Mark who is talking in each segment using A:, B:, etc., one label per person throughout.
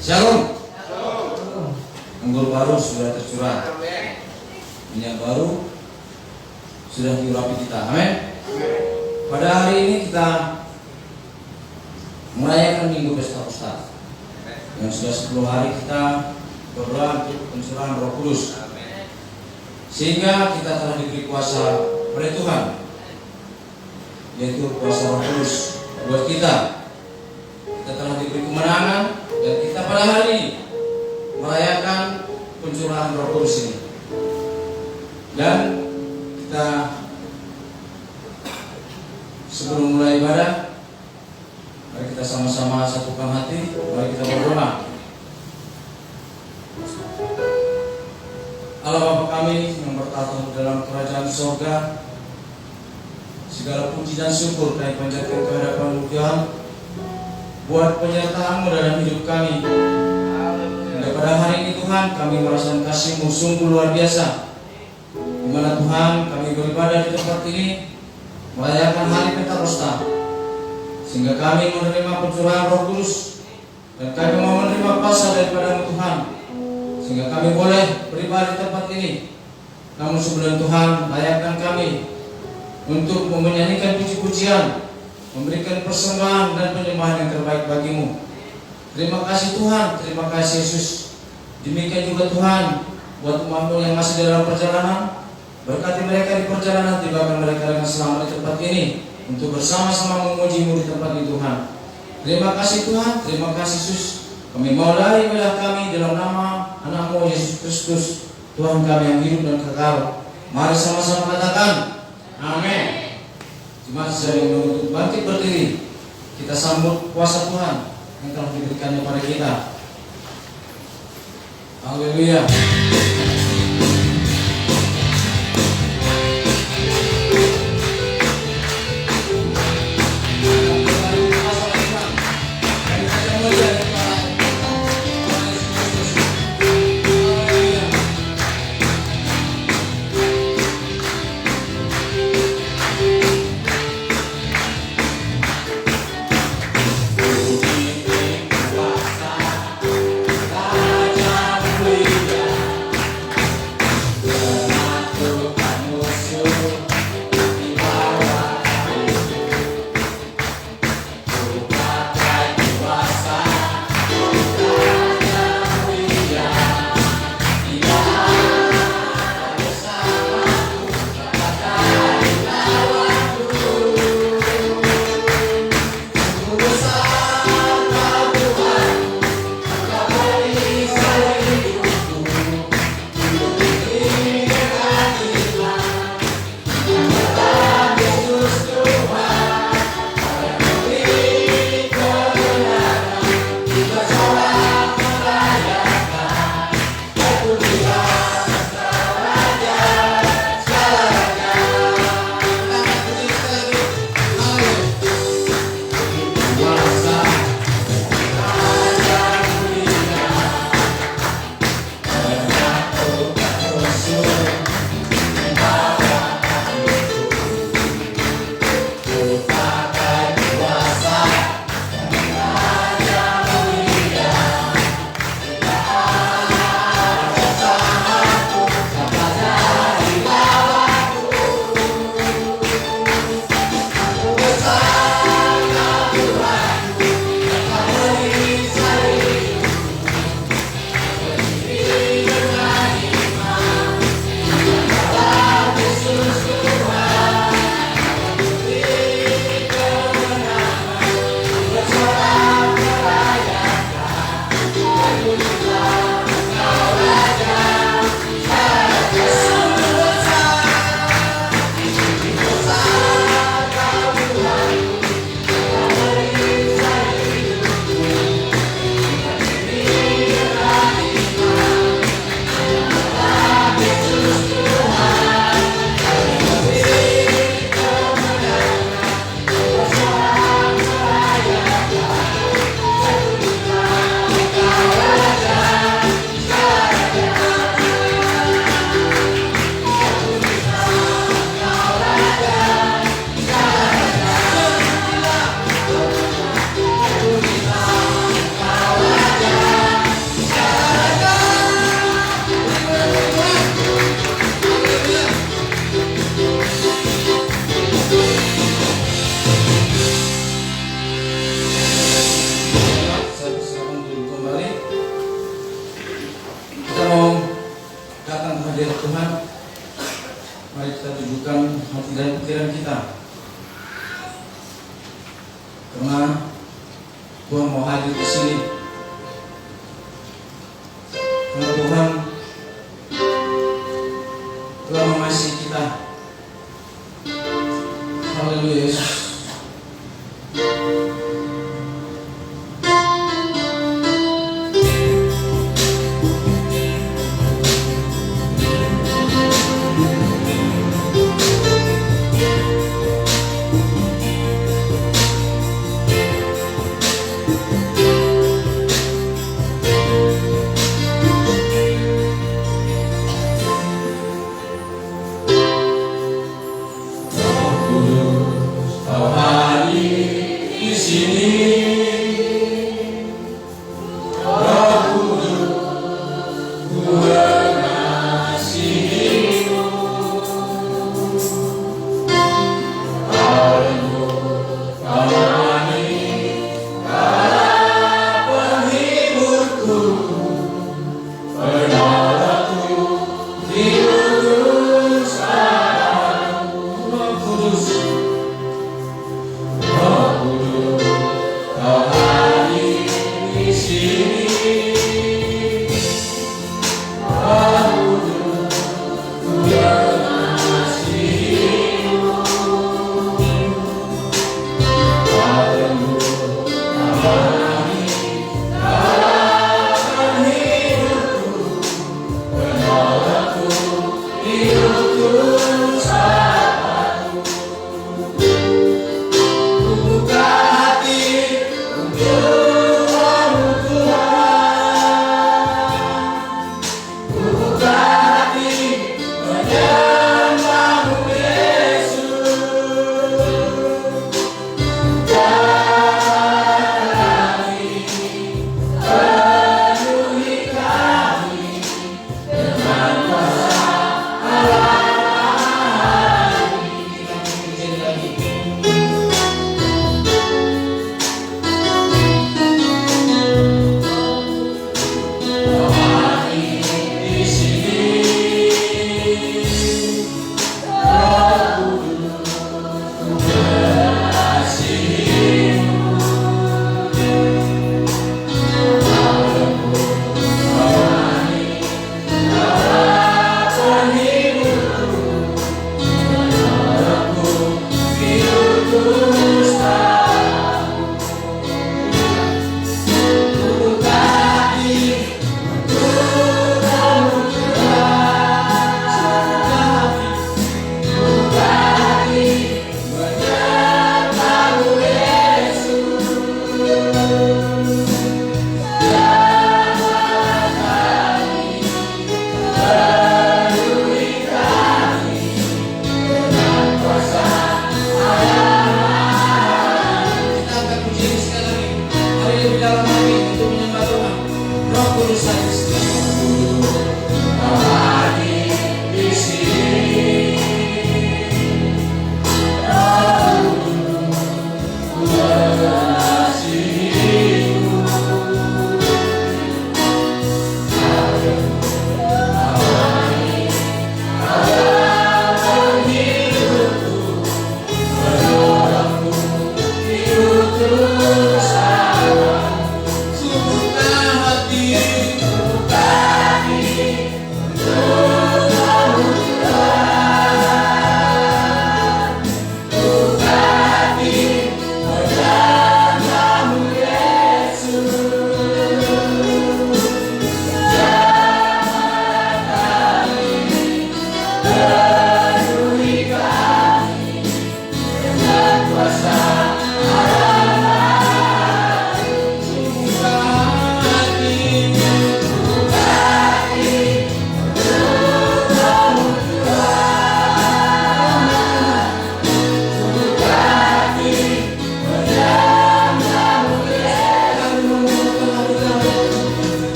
A: Shalom. Anggur baru sudah tercurah, minyak baru sudah diurapi kita. Amin. Pada hari ini kita merayakan Minggu Pesta Ustaz yang sudah 10 hari kita berdoa untuk pencurahan Roh Kudus, sehingga kita telah diberi kuasa oleh Tuhan, yaitu kuasa Roh Kudus buat kita. Kita telah diberi kemenangan dan kita pada hari ini merayakan pencurahan Roh Kudus ini. Dan kita sebelum mulai ibadah, mari kita sama-sama satukan hati, mari kita berdoa. Allah Bapa kami yang bertata dalam kerajaan surga, segala puji dan syukur kami panjatkan kehadapan Tuhan buat penyertaan-Mu dalam hidup kami. Dan pada hari ini Tuhan, kami merasakan kasih-Mu sungguh luar biasa, di mana Tuhan kami beribadah di tempat ini merayakan hari Pentakosta, sehingga kami menerima pencurahan Roh Kudus dan kami mau menerima kuasa daripada-Mu Tuhan, sehingga kami boleh beribadah di tempat ini. Namun sebelum Tuhan, layakkan kami untuk menyanyikan puji-pujian, memberikan persembahan dan penyembahan yang terbaik bagi-Mu. Terima kasih Tuhan, terima kasih Yesus. Demikian juga Tuhan buat umat-Mu yang masih dalam perjalanan. Berkati mereka di perjalanan, tibakan mereka dengan selamat di tempat ini untuk bersama-sama memuji-Mu di tempat ini Tuhan. Terima kasih Tuhan, terima kasih Yesus. Kami mau lari wilayah kami dalam nama anak-Mu Yesus Kristus, Tuhan kami yang hidup dan kekal. Mari sama-sama katakan amin. Jemaat sering menuntut bangkit berdiri. Kita sambut kuasa Tuhan yang telah diberikannya pada kita. Haleluya.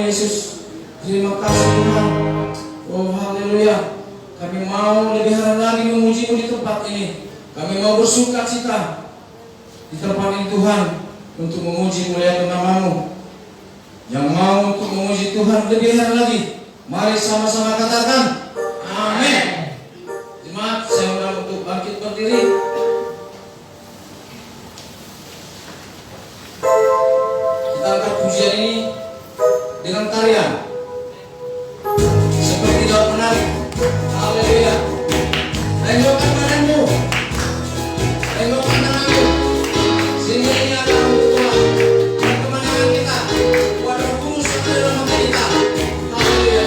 A: Yesus. Terima kasih Tuhan. Oh haleluya. Kami mau lebih lagi memuji-Mu di tempat ini. Kami mau bersuka cita di tempat ini Tuhan, untuk memuji muliakan nama-Mu. Yang mau untuk memuji Tuhan lebih lagi, mari sama-sama katakan amin. Jemaat, saya undang untuk bangkit berdiri. Kita angkat pujian ini dengan tarian seperti daun menarik. Haleluya. Tengokkan badanmu, tengokkan tanganmu, sehingga ini adalah untuk Tuhan dan kemenangan kita. Walau kurus ada dalam hati kita. Haleluya.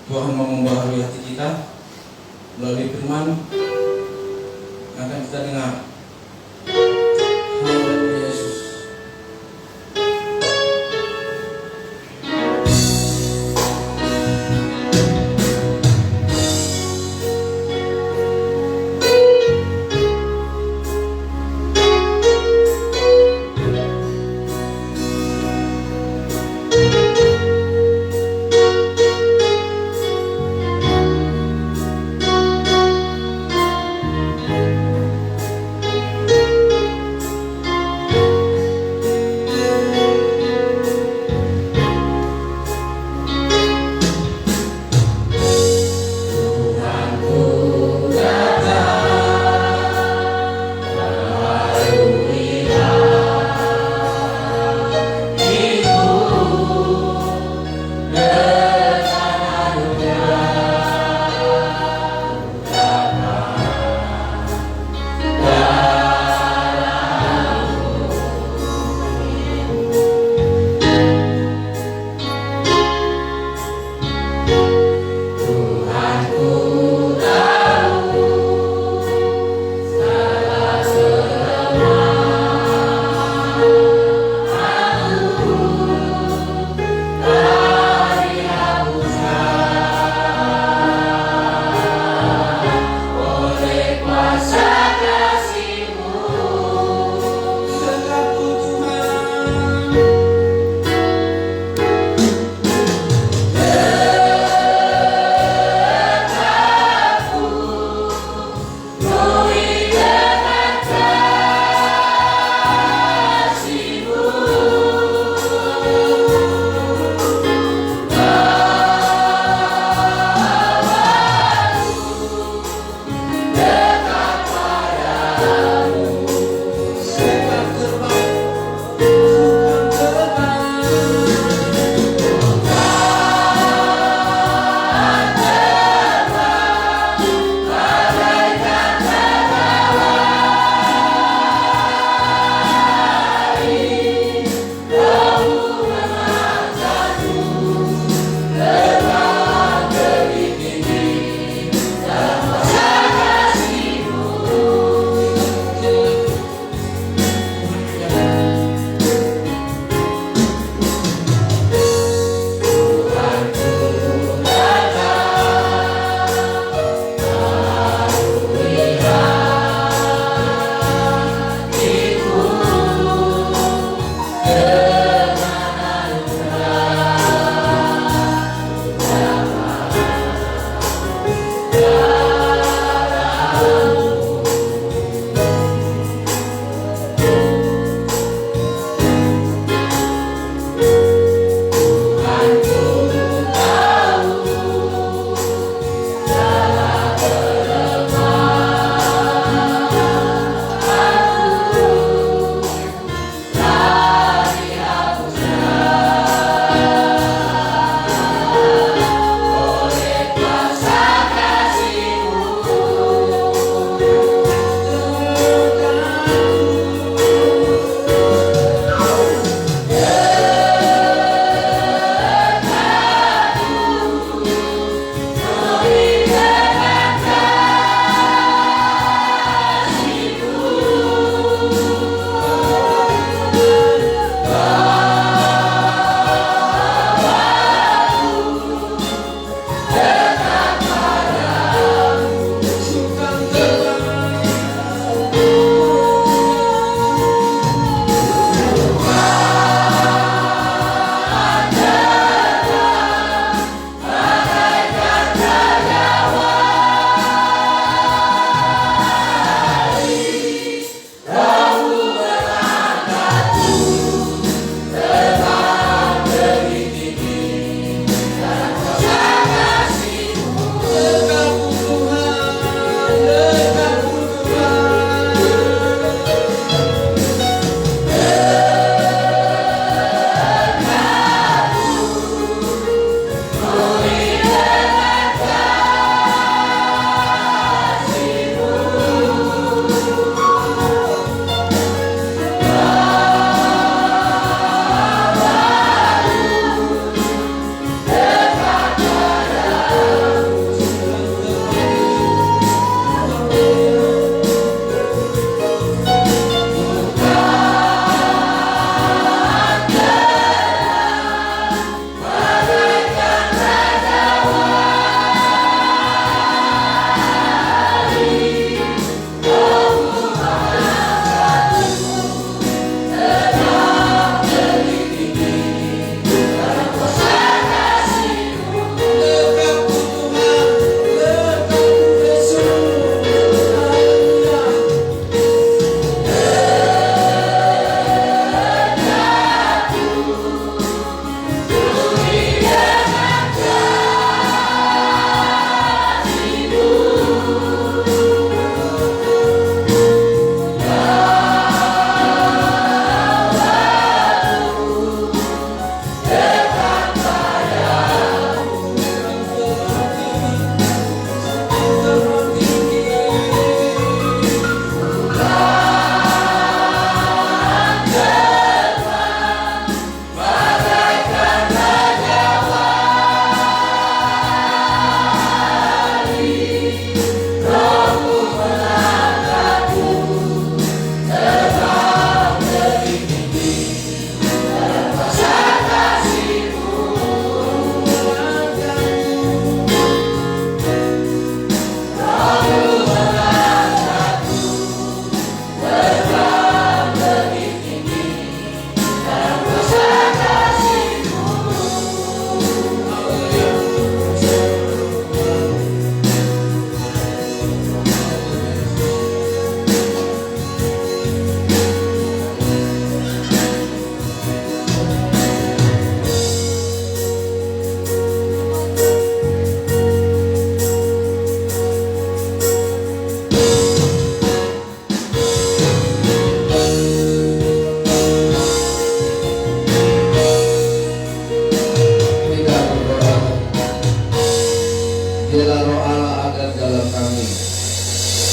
A: Tuhan mau membaharui hati kita melalui firman yang akan kita dengar. Haleluya Yesus.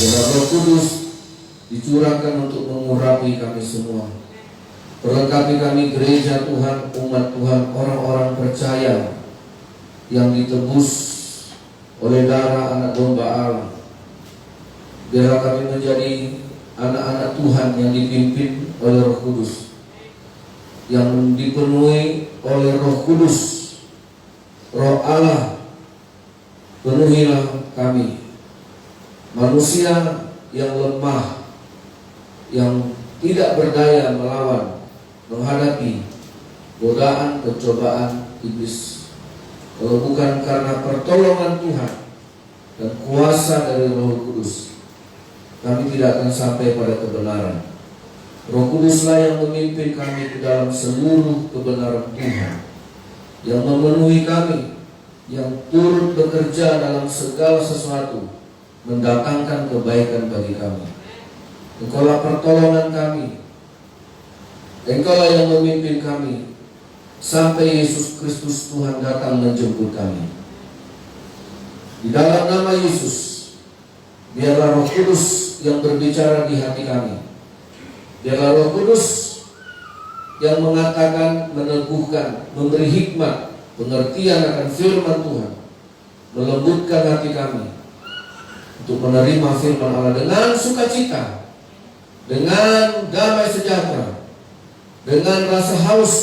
B: Biarlah Roh Kudus dicurahkan untuk mengurapi kami semua. Perlengkapi kami gereja Tuhan, umat Tuhan, orang-orang percaya yang ditebus oleh darah anak domba Allah. Biarlah kami menjadi anak-anak Tuhan yang dipimpin oleh Roh Kudus, yang dipenuhi oleh Roh Kudus, Roh Allah. Penuhilah kami, manusia yang lemah, yang tidak berdaya melawan, menghadapi godaan, pencobaan iblis. Kalau bukan karena pertolongan Tuhan dan kuasa dari Roh Kudus, kami tidak akan sampai pada kebenaran. Roh Kuduslah yang memimpin kami ke dalam seluruh kebenaran Tuhan, yang memenuhi kami, yang turut bekerja dalam segala sesuatu, mendatangkan kebaikan bagi kami. Engkaulah pertolongan kami, Engkaulah yang memimpin kami sampai Yesus Kristus Tuhan datang menjemput kami. Di dalam nama Yesus, biarlah Roh Kudus yang berbicara di hati kami. Biarlah Roh Kudus yang mengatakan, meneguhkan, memberi hikmat, pengertian akan firman Tuhan, melembutkan hati kami untuk menerima firman Allah dengan sukacita, dengan damai sejahtera, dengan rasa haus,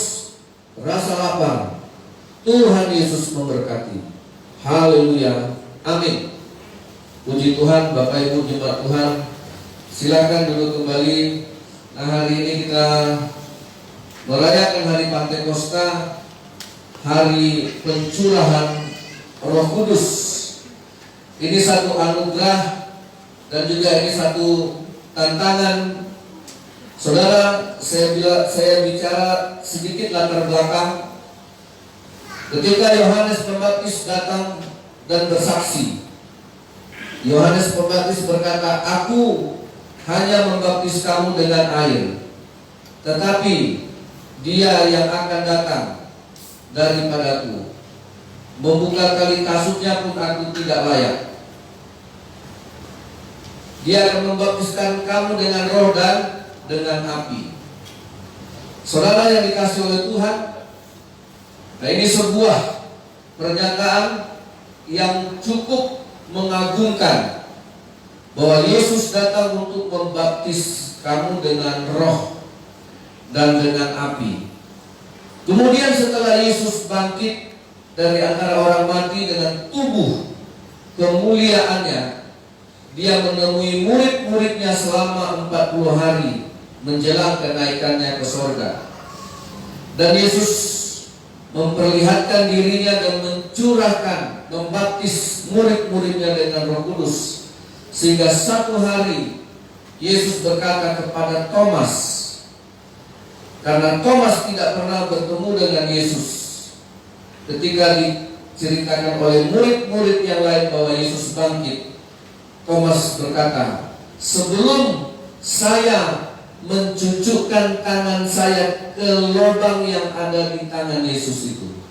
B: rasa lapar. Tuhan Yesus memberkati. Haleluya, amin. Puji Tuhan. Bapak Ibu jemaat Tuhan, silakan duduk kembali. Nah, hari ini kita merayakan hari Pantekosta, hari pencurahan Roh Kudus. Ini satu anugerah dan juga ini satu tantangan. Saudara, saya bicara sedikit latar belakang. Ketika Yohanes Pembaptis datang dan bersaksi, Yohanes Pembaptis berkata, "Aku hanya membaptis kamu dengan air, tetapi Dia yang akan datang daripadaku, membuka tali kasutnya pun aku tidak layak. Dia akan membaptiskan kamu dengan roh dan dengan api." Saudara yang dikasihi oleh Tuhan, nah ini sebuah pernyataan yang cukup mengagumkan, bahwa Yesus datang untuk membaptis kamu dengan roh dan dengan api. Kemudian setelah Yesus bangkit dari antara orang mati dengan tubuh kemuliaannya, Dia menemui murid-muridnya selama 40 hari menjelang kenaikannya ke sorga. Dan Yesus memperlihatkan dirinya dan mencurahkan, membaptis murid-muridnya dengan Roh Kudus. Sehingga satu hari Yesus berkata kepada Thomas, karena Thomas tidak pernah bertemu dengan Yesus, ketika diceritakan oleh murid-murid yang lain bahwa Yesus bangkit, Thomas berkata, "Sebelum saya mencucukkan tangan saya ke lubang yang ada di tangan Yesus itu,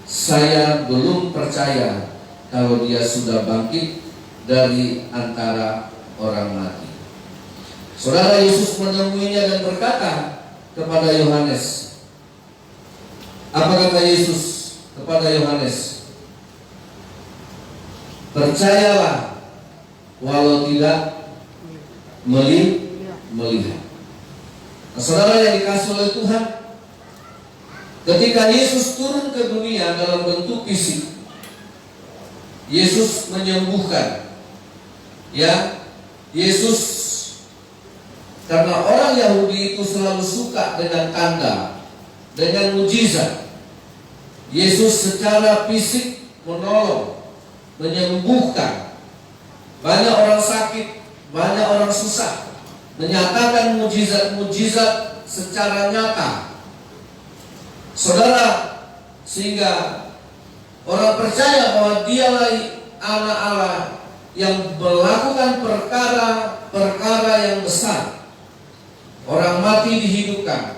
B: saya belum percaya kalau Dia sudah bangkit dari antara orang mati." Saudara, Yesus menemuinya dan berkata kepada Yohanes, apa kata Yesus kepada Yohanes? "Percayalah walau tidak melihat." Nah, saudara yang dikasihi oleh Tuhan, ketika Yesus turun ke dunia dalam bentuk fisik, Yesus menyembuhkan. Ya, Yesus, karena orang Yahudi itu selalu suka dengan tanda, dengan mujizat, Yesus secara fisik menolong, menyembuhkan. Banyak orang sakit, banyak orang susah, menyatakan mujizat-mujizat secara nyata. Saudara, sehingga orang percaya bahwa Dialah Anak Allah yang melakukan perkara-perkara yang besar. Orang mati dihidupkan,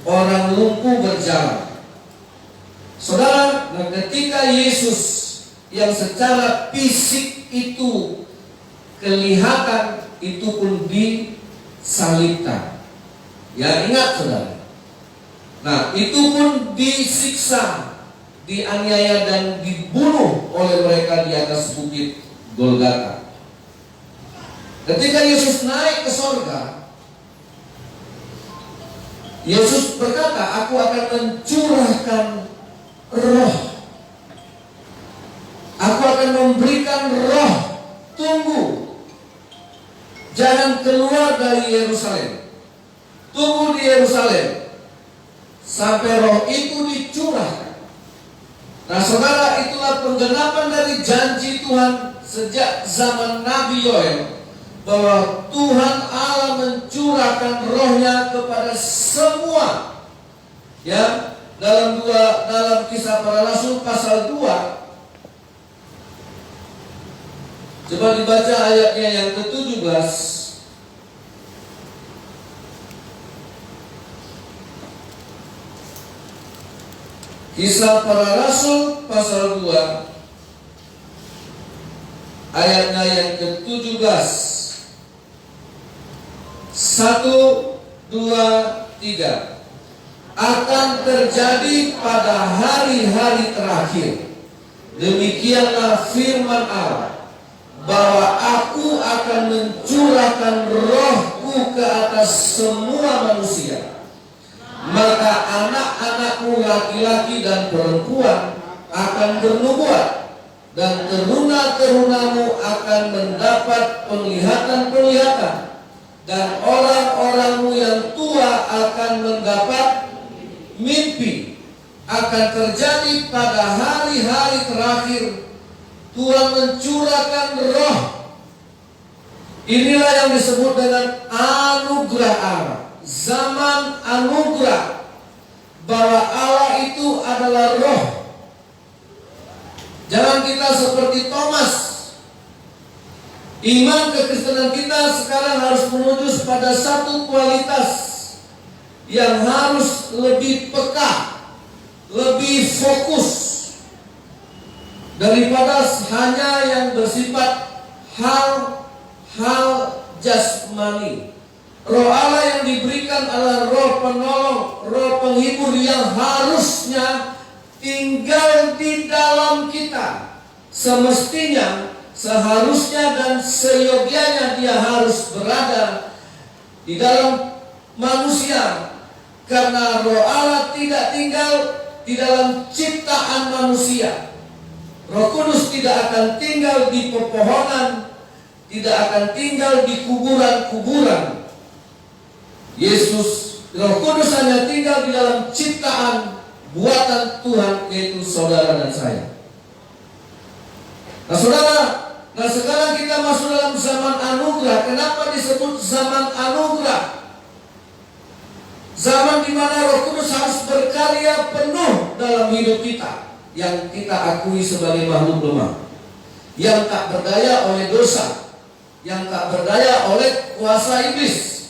B: orang lumpuh berjalan. Saudara, ketika Yesus yang secara fisik itu kelihatan itu pun disalibkan. Ya, ingat saudara. Nah, itu pun disiksa, dianiaya dan dibunuh oleh mereka di atas bukit Golgota. Ketika Yesus naik ke sorga, Yesus berkata, aku akan mencurahkan roh. Aku akan memberikan roh. Tunggu. Jangan keluar dari Yerusalem. Tunggu di Yerusalem sampai roh itu dicurahkan. Nah saudara, itulah penggenapan dari janji Tuhan sejak zaman Nabi Yoel, bahwa Tuhan Allah mencurahkan rohnya kepada semua. Ya, dalam Kisah Para Rasul pasal 2, coba dibaca ayatnya yang ke-17. Kisah Para Rasul pasal 2 ayatnya yang ke-17. 1, 2, 3. Akan terjadi pada hari-hari terakhir, demikianlah firman Allah, bahwa aku akan mencurahkan rohku ke atas semua manusia. Maka anak-anakmu laki-laki dan perempuan akan bernubuat, dan teruna-terunamu akan mendapat penglihatan-penglihatan, dan orang-orangmu yang tua akan mendapat mimpi. Akan terjadi pada hari-hari terakhir, Tuhan mencurahkan roh. Inilah yang disebut dengan anugerah Allah, zaman anugerah, bahwa Allah itu adalah roh. Jangan kita seperti Thomas. Iman kekristenan kita sekarang harus menuju pada satu kualitas yang harus lebih peka, lebih fokus, daripada hanya yang bersifat hal jasmani. Roh Allah yang diberikan adalah roh penolong, roh penghibur yang harusnya tinggal di dalam kita. Semestinya, seharusnya dan seyogianya dia harus berada di dalam manusia, karena roh Allah tidak tinggal di dalam ciptaan manusia. Roh Kudus tidak akan tinggal di pepohonan, tidak akan tinggal di kuburan-kuburan. Roh Kudus hanya tinggal di dalam ciptaan buatan Tuhan, yaitu saudara dan saya. Nah saudara, sekarang kita masuk dalam zaman anugerah. Kenapa disebut zaman anugerah? Zaman di mana Roh Kudus harus berkarya penuh dalam hidup kita, yang kita akui sebagai makhluk lemah, yang tak berdaya oleh dosa, yang tak berdaya oleh kuasa iblis,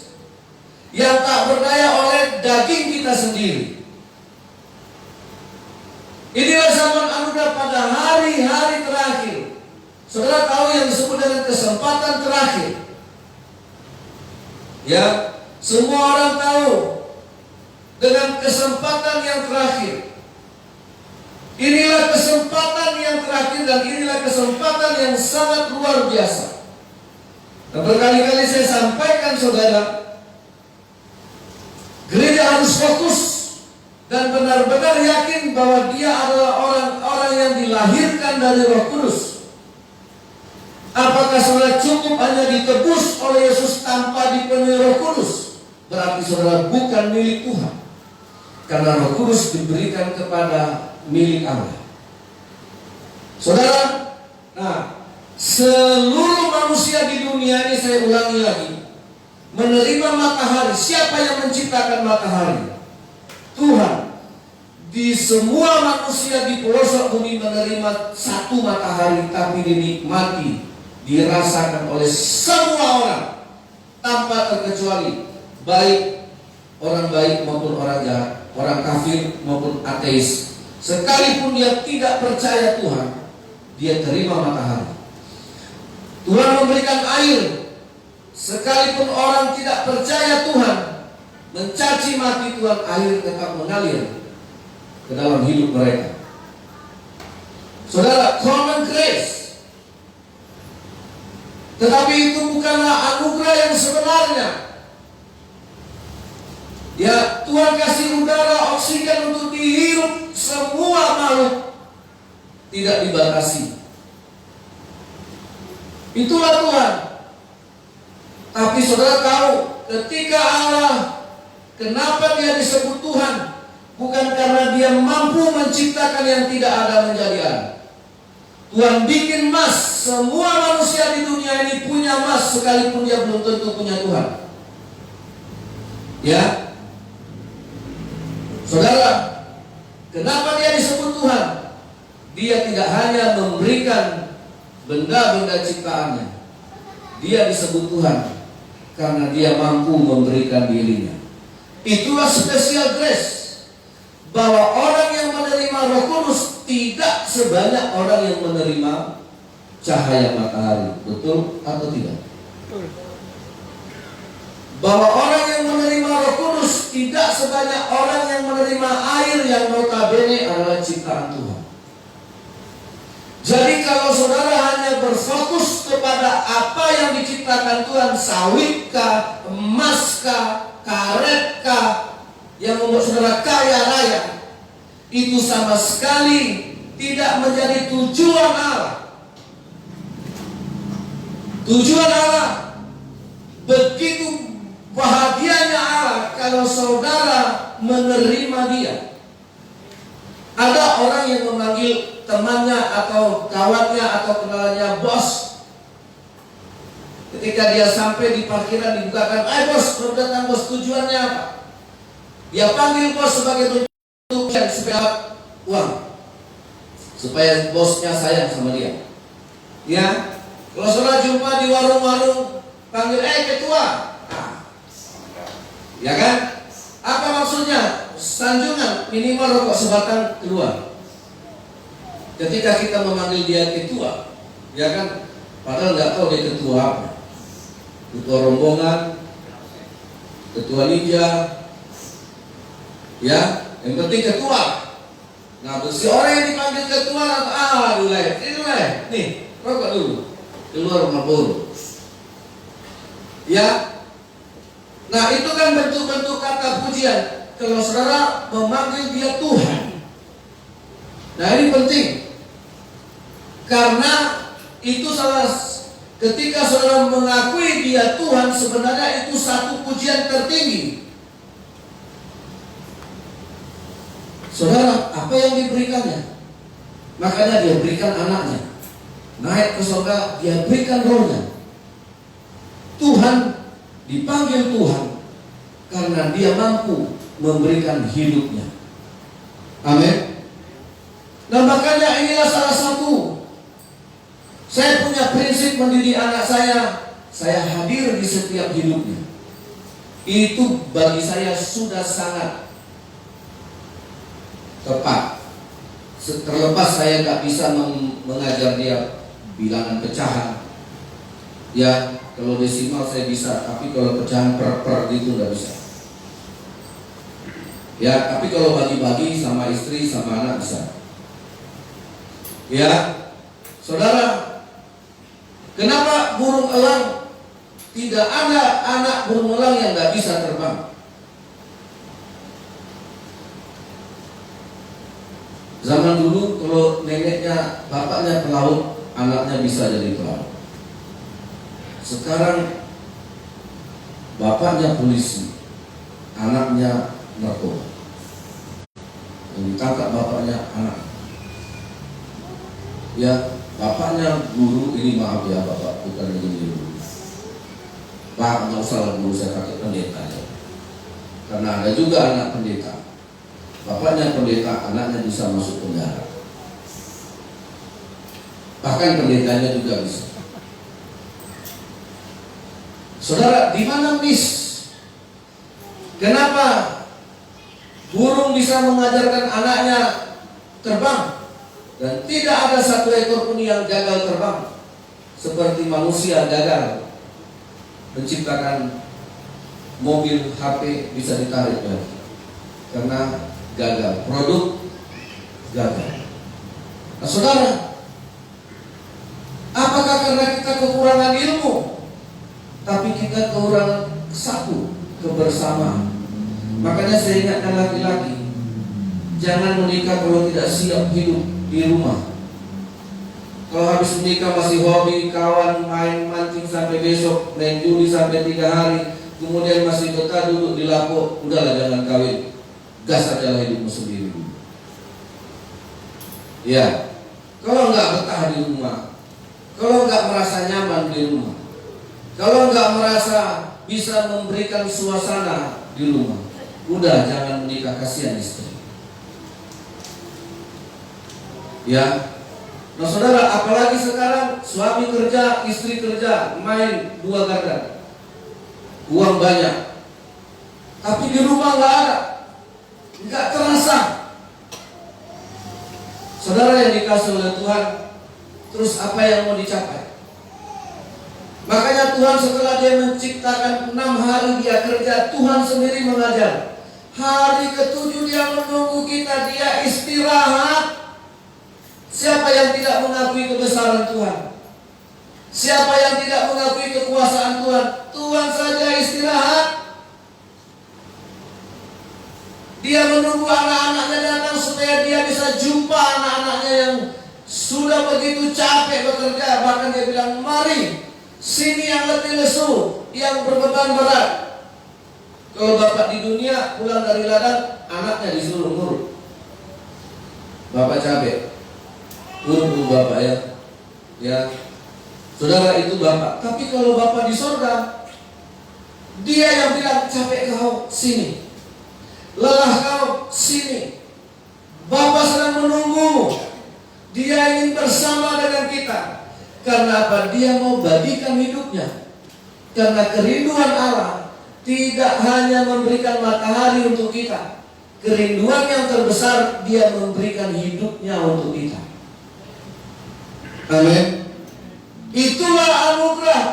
B: yang tak berdaya oleh daging kita sendiri. Inilah zaman anugerah pada hari-hari terakhir. Saudara tahu yang disebut dengan kesempatan terakhir. Ya, semua orang tahu dengan kesempatan yang terakhir. Inilah kesempatan yang terakhir, dan inilah kesempatan yang sangat luar biasa. Dan berkali-kali saya sampaikan saudara, gereja harus fokus dan benar-benar yakin bahwa dia adalah orang-orang yang dilahirkan dari Roh Kudus. Apakah saudara cukup hanya ditebus oleh Yesus tanpa dipenuhi Roh Kudus? Berarti saudara bukan milik Tuhan, karena Roh Kudus diberikan kepada milik Allah. Saudara, seluruh manusia di dunia ini, saya ulangi lagi, menerima matahari. Siapa yang menciptakan matahari? Tuhan. Di semua manusia di pelosok bumi menerima satu matahari, tapi dinikmati, dirasakan oleh semua orang tanpa terkecuali, baik orang baik maupun orang jahat, orang kafir maupun ateis. Sekalipun dia tidak percaya Tuhan, dia terima matahari. Tuhan memberikan air sekalipun orang tidak percaya Tuhan, mencaci maki Tuhan, air tetap mengalir ke dalam hidup mereka. Saudara, common grace. Tetapi itu bukanlah anugerah yang sebenarnya. Ya, Tuhan kasih udara, oksigen untuk dihirup semua makhluk, tidak dibatasi. Itulah Tuhan. Tapi saudara tahu, ketika Allah, kenapa dia disebut Tuhan? Bukan karena dia mampu menciptakan yang tidak ada menjadi ada. Tuhan bikin emas. Semua manusia di dunia ini punya emas, sekalipun dia belum tentu punya Tuhan. Ya, saudara, kenapa dia disebut Tuhan? Dia tidak hanya memberikan benda-benda ciptaannya. Dia disebut Tuhan karena dia mampu memberikan dirinya. Itulah spesial grace. Bahwa orang yang menerima Roh Kudus tidak sebanyak orang yang menerima cahaya matahari. Betul atau tidak? Bahwa orang yang menerima Roh Kudus tidak sebanyak orang yang menerima air yang notabene adalah ciptaan Tuhan. Jadi kalau saudara hanya berfokus kepada apa yang diciptakan Tuhan, sawitkah, emaskah, karetkah, yang membuat saudara kaya raya, itu sama sekali tidak menjadi tujuan Allah. Tujuan Allah, begitu bahagianya Allah kalau saudara menerima dia. Ada orang yang memanggil temannya atau kawannya atau kenalannya bos. Ketika dia sampai di parkiran dibukakan, bos, baru datang bos, tujuannya apa? Dia panggil bos sebagai bentuk yang supaya uang, supaya bosnya sayang sama dia. Ya, kalau saudara jumpa di warung-warung, panggil ketua, ya kan? Apa maksudnya? Sanjungan, minimal rokok sebatang keluar. Ketika kita memanggil dia ketua, ya kan? Padahal nggak tahu dia ketua apa. Ketua rombongan, ketua ninja. Ya, yang penting ketua. Nah, si orang yang dipanggil ketua, dulu nih, rokok dulu, keluar Marlboro. Ya, nah itu kan bentuk-bentuk kata pujian. Kalau saudara memanggil dia Tuhan, nah ini penting, karena itu ketika saudara mengakui dia Tuhan, sebenarnya itu satu pujian tertinggi. Saudara, apa yang diberikannya? Makanya dia berikan anaknya, naik ke surga, dia berikan rohnya. Tuhan dipanggil Tuhan karena dia mampu memberikan hidupnya. Amin. Nah makanya inilah salah satu, saya punya prinsip mendidik anak saya hadir di setiap hidupnya. Itu bagi saya sudah sangat tepat. Terlepas saya nggak bisa mengajar dia bilangan pecahan. Ya, kalau desimal saya bisa, tapi kalau pecahan per gitu nggak bisa. Ya, tapi kalau bagi-bagi sama istri sama anak bisa. Ya, saudara, kenapa burung elang tidak ada anak burung elang yang nggak bisa terbang? Zaman dulu kalau neneknya, bapaknya pelaut, anaknya bisa jadi pelaut. Sekarang bapaknya polisi, anaknya narkoba. Yang ditangkap bapaknya anak. Ya, bapaknya guru, ini maaf ya bapak, bukan begini dulu. Pak, nggak usah guru, saya pakai pendeta ya. Karena ada juga anak pendeta. Bapaknya pendeta, anaknya bisa masuk penjara. Bahkan pendetanya juga bisa. Saudara, di mana miss? Kenapa burung bisa mengajarkan anaknya terbang dan tidak ada satu ekor pun yang gagal terbang seperti manusia gagal? menciptakan mobil HP bisa ditarik lagi karena gagal, produk gagal. Nah saudara, apakah karena kita kekurangan ilmu, tapi kita kekurangan satu, kebersamaan? Makanya saya ingatkan laki-laki, jangan menikah kalau tidak siap hidup di rumah. Kalau habis menikah masih hobi, kawan main mancing sampai besok, main judi sampai 3 hari, kemudian masih betah duduk di lapo, udahlah jangan kawin, gas aja lah hidupmu sendiri. Ya, kalau nggak betah di rumah, kalau nggak merasa nyaman di rumah, kalau nggak merasa bisa memberikan suasana di rumah, udah jangan menikah, kasihan istri. Ya, nah saudara, apalagi sekarang suami kerja, istri kerja, main 2 garda, uang banyak, tapi di rumah nggak ada, nggak terasa. Saudara yang dikasih oleh Tuhan, terus apa yang mau dicapai? Makanya Tuhan setelah dia menciptakan 6 hari dia kerja, Tuhan sendiri mengajar. Hari ke-7 dia menunggu kita, dia istirahat. Siapa yang tidak mengakui kebesaran Tuhan? Siapa yang tidak mengakui kekuasaan Tuhan? Tuhan saja istirahat. Dia menunggu anak-anaknya datang supaya dia bisa jumpa anak-anaknya yang sudah begitu capek bekerja. Bahkan dia bilang, mari, sini yang letih lesu, yang berbeban berat. Kalau bapak di dunia pulang dari ladang, anaknya disuruh ngurut. Bapak capek, ngurut bapak ya. Ya, saudara itu bapak. Tapi kalau bapak di sorga, dia yang bilang, capek kau, sini. Lelah kau, sini. Bapak sedang menunggu. Dia ingin bersama dengan kita. Karena apa? Dia mau bagikan hidupnya. Karena kerinduan Allah tidak hanya memberikan matahari untuk kita. Kerinduan yang terbesar, dia memberikan hidupnya untuk kita. Amin. Itulah anugerah.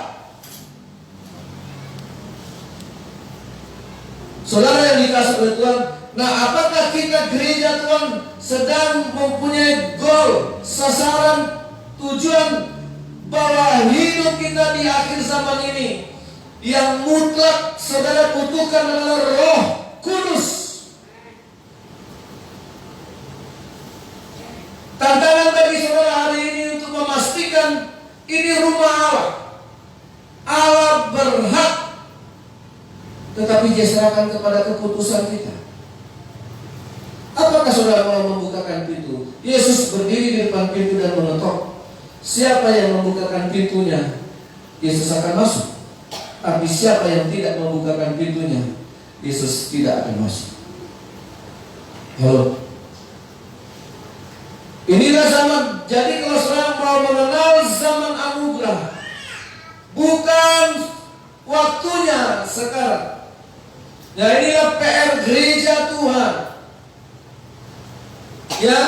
B: Saudara yang dikasih oleh Tuhan, nah apakah kita gereja Tuhan sedang mempunyai goal, sasaran, tujuan bahwa hidup kita di akhir zaman ini yang mutlak saudara butuhkan adalah Roh Kudus. Tantangan bagi saudara hari ini untuk memastikan ini rumah Allah. Allah berhak, tetapi dia serahkan kepada keputusan kita. Apakah saudara mau membukakan pintu? Yesus berdiri di depan pintu dan mengetok. Siapa yang membukakan pintunya, Yesus akan masuk. Tapi siapa yang tidak membukakan pintunya, Yesus tidak akan masuk. Halo. Inilah zaman. Jadi kalau saudara mau mengenal zaman anugerah, bukan waktunya sekarang. Nah inilah PR gereja Tuhan. Ya,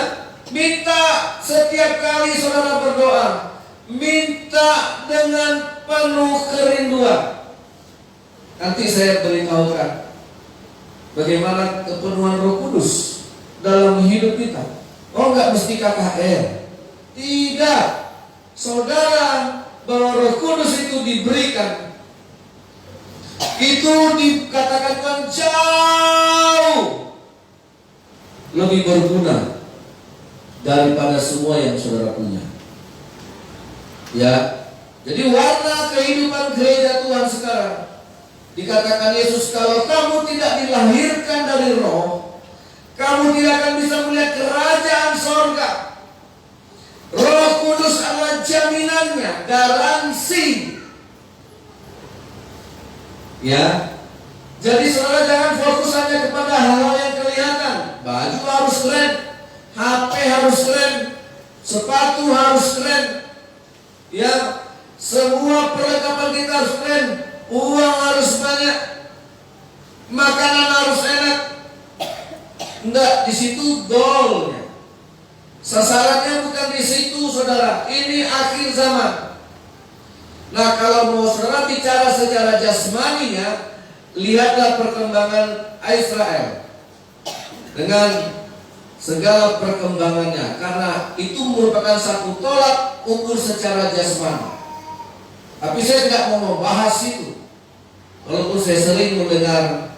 B: minta setiap kali saudara berdoa, minta dengan penuh kerinduan. Nanti saya beritahukan bagaimana kepenuhan Roh Kudus dalam hidup kita. Oh, enggak mesti KKR. Tidak. Saudara, bahwa Roh Kudus itu diberikan, itu dikatakan Tuhan jauh lebih berguna daripada semua yang saudara punya. Ya, jadi warna kehidupan gereja Tuhan sekarang, dikatakan Yesus, kalau kamu tidak dilahirkan dari Roh, kamu tidak akan bisa melihat kerajaan sorga. Roh Kudus adalah jaminannya, garansi. Ya, jadi saudara jangan fokus hanya kepada hal-hal yang kelihatan. Baju harus keren, HP harus keren, sepatu harus keren. Ya, semua perlengkapan kita harus keren, uang harus banyak, makanan harus enak. Enggak, di situ goalnya. Sasarannya bukan di situ, saudara. Ini akhir zaman. Nah, kalau mau saudara bicara secara jasmaninya, lihatlah perkembangan Israel dengan segala perkembangannya, karena itu merupakan satu tolak ukur secara jasmani. Tapi saya tidak mau membahas itu, walaupun saya sering mendengar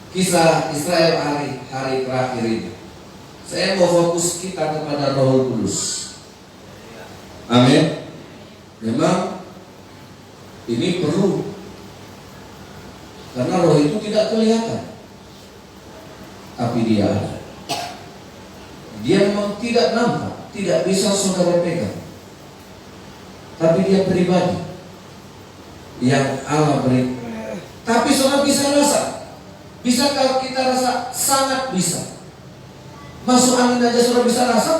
B: kisah Israel hari terakhir ini. Saya mau fokus kita kepada Roh Kudus. Amin. Memang ini perlu, karena roh itu tidak kelihatan, tapi dia ada. Dia memang tidak nampak, tidak bisa saudara pegang, tapi dia pribadi yang Allah beri. Tapi saudara bisa rasa. Bisa kalau kita rasa? Sangat bisa. Masuk angin aja saudara bisa rasa.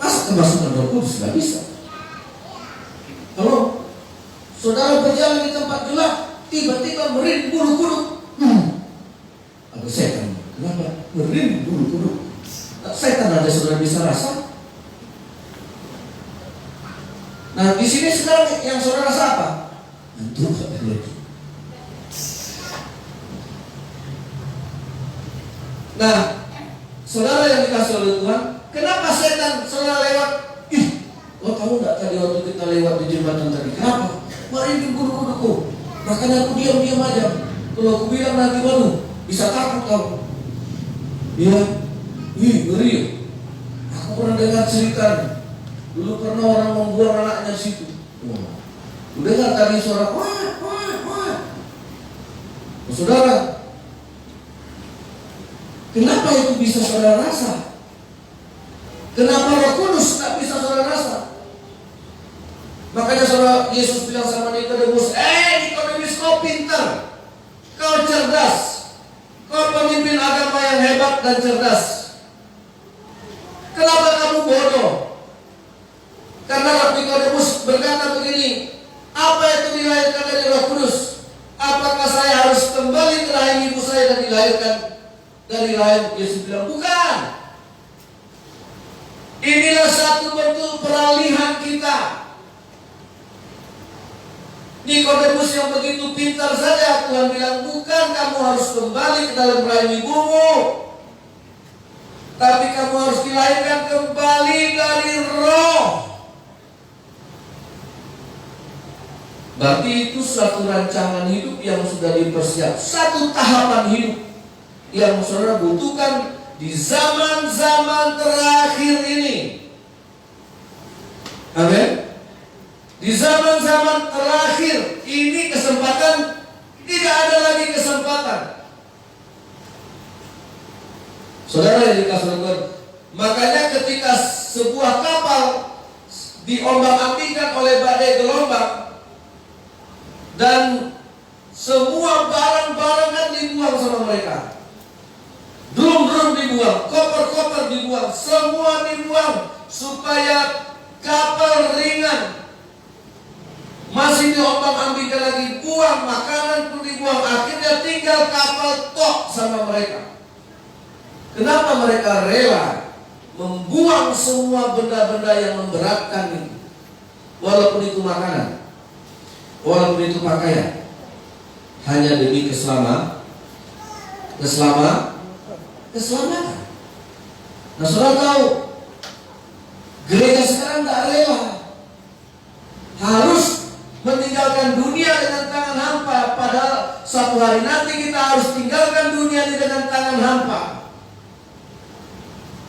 B: Masa kemasukan Roh Kudus? Gak bisa. Kalau saudara berjalan di tempat gelap, tiba-tiba merinding bulu-kuduk. Ada setan. Kenapa? Merinding bulu-kuduk. Setan aja saudara bisa rasa. Nah, di sini sekarang yang saudara rasa apa? Itu nah, saudara yang dikasih oleh Tuhan, kenapa setan saudara lewat? Lo tahu nggak tadi waktu kita lewat di jembatan tadi? Kenapa? Merinding bulu-kuduku. Makanya aku diam-diam aja. Kalau aku bilang nanti baru bisa takut kau. Iya, ngeri ya. Aku pernah dengar cerita. Dulu pernah orang membuang anaknya situ. Udah dengar tadi suara wah. Saudara, kenapa itu bisa saudara rasa? Kenapa Roh Kudus tak bisa saudara rasa? Makanya saudara Yesus bilang sama Nikodemus, Nikodemus, kau pintar, kau cerdas, kau pemimpin agama yang hebat dan cerdas. Kenapa kamu bodoh? Karena Nikodemus berkata begini, apa itu dilahirkan dari Roh Kudus? Apakah saya harus kembali ke rahim ibu saya dan dilahirkan dari rahim? Yesus bilang, bukan. Inilah satu bentuk peralihan kita. Nikodemus yang begitu pintar saja, Tuhan bilang, bukan kamu harus kembali ke dalam rahim ibumu, tapi kamu harus dilahirkan kembali dari roh. Berarti itu suatu rancangan hidup yang sudah dipersiapkan, satu tahapan hidup yang saudara butuhkan di zaman-zaman terakhir ini. Amin. Di zaman-zaman terakhir ini kesempatan, tidak ada lagi kesempatan. Saudara yang dikasih Tuhan, makanya ketika sebuah kapal diombang-ambingkan oleh badai gelombang dan semua barang-barangan dibuang sama mereka, drum-drum dibuang, koper-koper dibuang, semua dibuang supaya kapal ringan. Masih diombang-ambingkan lagi, buang, makanan pun dibuang, akhirnya tinggal kapal tok sama mereka. Kenapa mereka rela membuang semua benda-benda yang memberatkan itu? Walaupun itu makanan, walaupun itu pakaian, hanya demi keselamatan. Nah, saudara tahu, gereja sekarang tidak rela, harus meninggalkan dunia dengan tangan hampa. Padahal suatu hari nanti kita harus tinggalkan dunia ini dengan tangan hampa.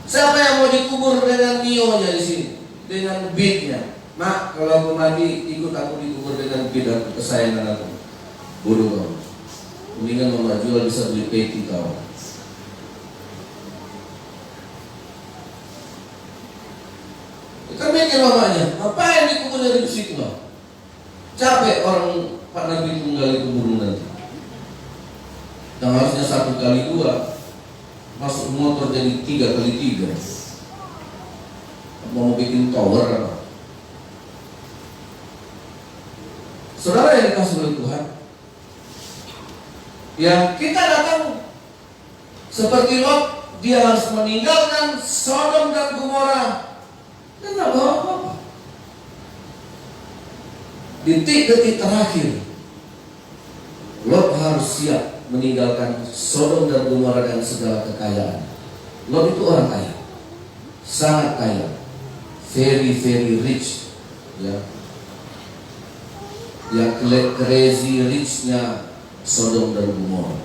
B: Siapa yang mau dikubur dengan mionya di sini, dengan beatnya? Mak, kalau aku mati, ikut aku dikubur dengan beat aku, kesayangan aku. Bodoh kau. Mendingan mama jual bisa beli peti kau. Kan mikir mamanya, ngapain dikubur dari situ lah? Capek orang Pak Nabi itu menggali kubur nanti. Yang harusnya 1 kali 2, masuk motor jadi 3 kali 3. Mau bikin tower apa? Saudara yang dikasih oleh Tuhan, yang kita datang seperti Lot, dia harus meninggalkan Sodom dan Gomora Tidak bawa apa-apa. Detik-detik terakhir, Lot harus siap meninggalkan Sodom dan Gomora dan segala kekayaan. Lot itu orang kaya, sangat kaya, very very rich, ya. Yang crazy richnya Sodom dan Gomora.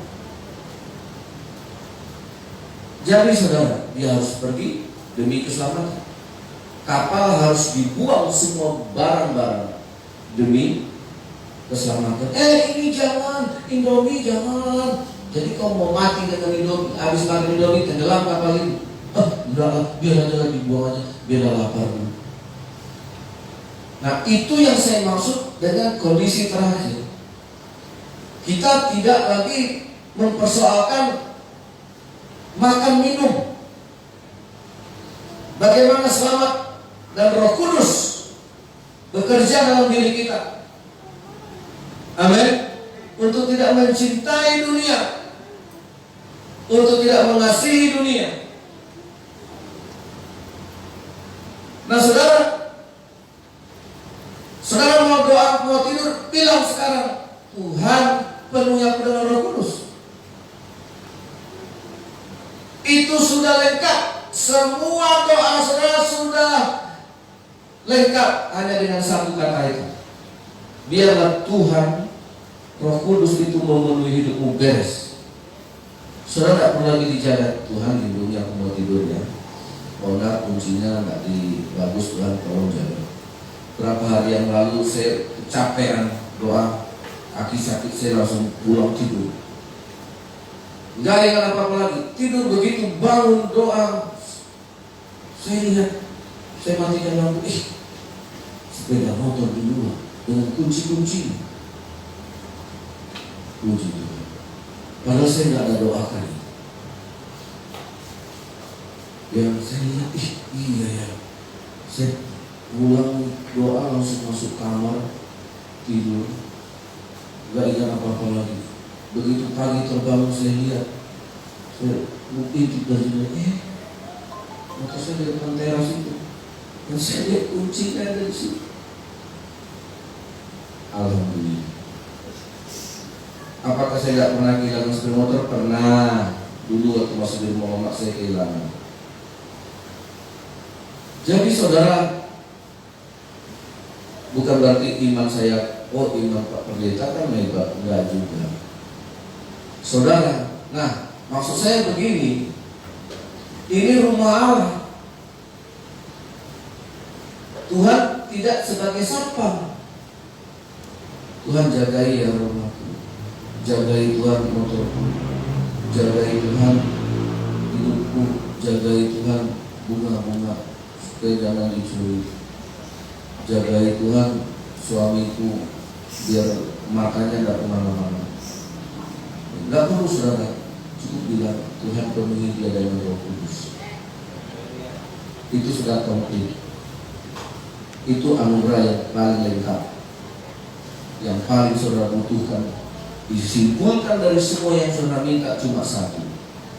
B: Jadi saudara, dia harus pergi demi keselamatan. Kapal harus dibuang semua barang-barang demi keselamatan. Ini jangan, Indomie jangan. Jadi kau mau mati dengan Indomie, habis makan Indomie tenggelam kapal ini. Udahlah, biar aja dibuang aja, biar lapar. Nah, itu yang saya maksud dengan kondisi terakhir. Kita tidak lagi mempersoalkan makan minum. Bagaimana selamat dan Roh Kudus bekerja dalam diri kita. Amin. Untuk tidak mencintai dunia, untuk tidak mengasihi dunia. Nah, saudara mau doa, mau tidur, bilang sekarang, Tuhan penuhi aku dengan Roh Kudus. Itu sudah lengkap. Semua doa saudara sudah lengkap hanya dengan satu kata itu. Biarlah Tuhan Roh Kudus itu memenuhi hidupmu beres. Saudara tidak perlu lagi dijaga, Tuhan lindungi aku mau tidur ya. Kalau enggak kuncinya enggak bagus, Tuhan tolong jaga. Berapa hari yang lalu saya kecapean doa, kaki sakit, saya langsung pulang tidur. Enggak ingat apa-apa lagi. Tidur begitu bangun doa, saya lihat, saya matikan lampu. Sepeda motor di luar dengan kunci-kunci. Kunci itu. Padahal saya nggak ada doakan. Yang saya lihat, iya ya. Saya pulang doa langsung masuk kamar tidur. Nggak ingat apa-apa lagi. Begitu pagi terbangun saya lihat, saya intip dari maka saya lihat depan teras itu, dan saya lihat kuncinya ada di situ. Alhamdulillah. Apakah saya tidak pernah kehilangan sepeda motor? Pernah. Dulu waktu masih di rumah mak saya kehilangan. Jadi saudara, bukan berarti iman saya, iman Pak Pendeta kan hebat, enggak juga. Saudara, nah maksud saya begini, ini rumah Allah. Tuhan tidak sebagai satpam. Tuhan jagai ya rumahku, jagai Tuhan motorku, jagai Tuhan hidupku, jagai Tuhan bunga-bunga supaya jangan dicuri, jagai Tuhan suamiku biar makannya tidak kemana-mana. Tidak perlu saudara, cukup bilang Tuhan penuhi dia dengan Roh Kudus. Itu sudah komplit. Itu anugerah yang paling lengkap, yang paling saudara butuhkan. Disimpulkan dari semua yang saudara minta cuma satu,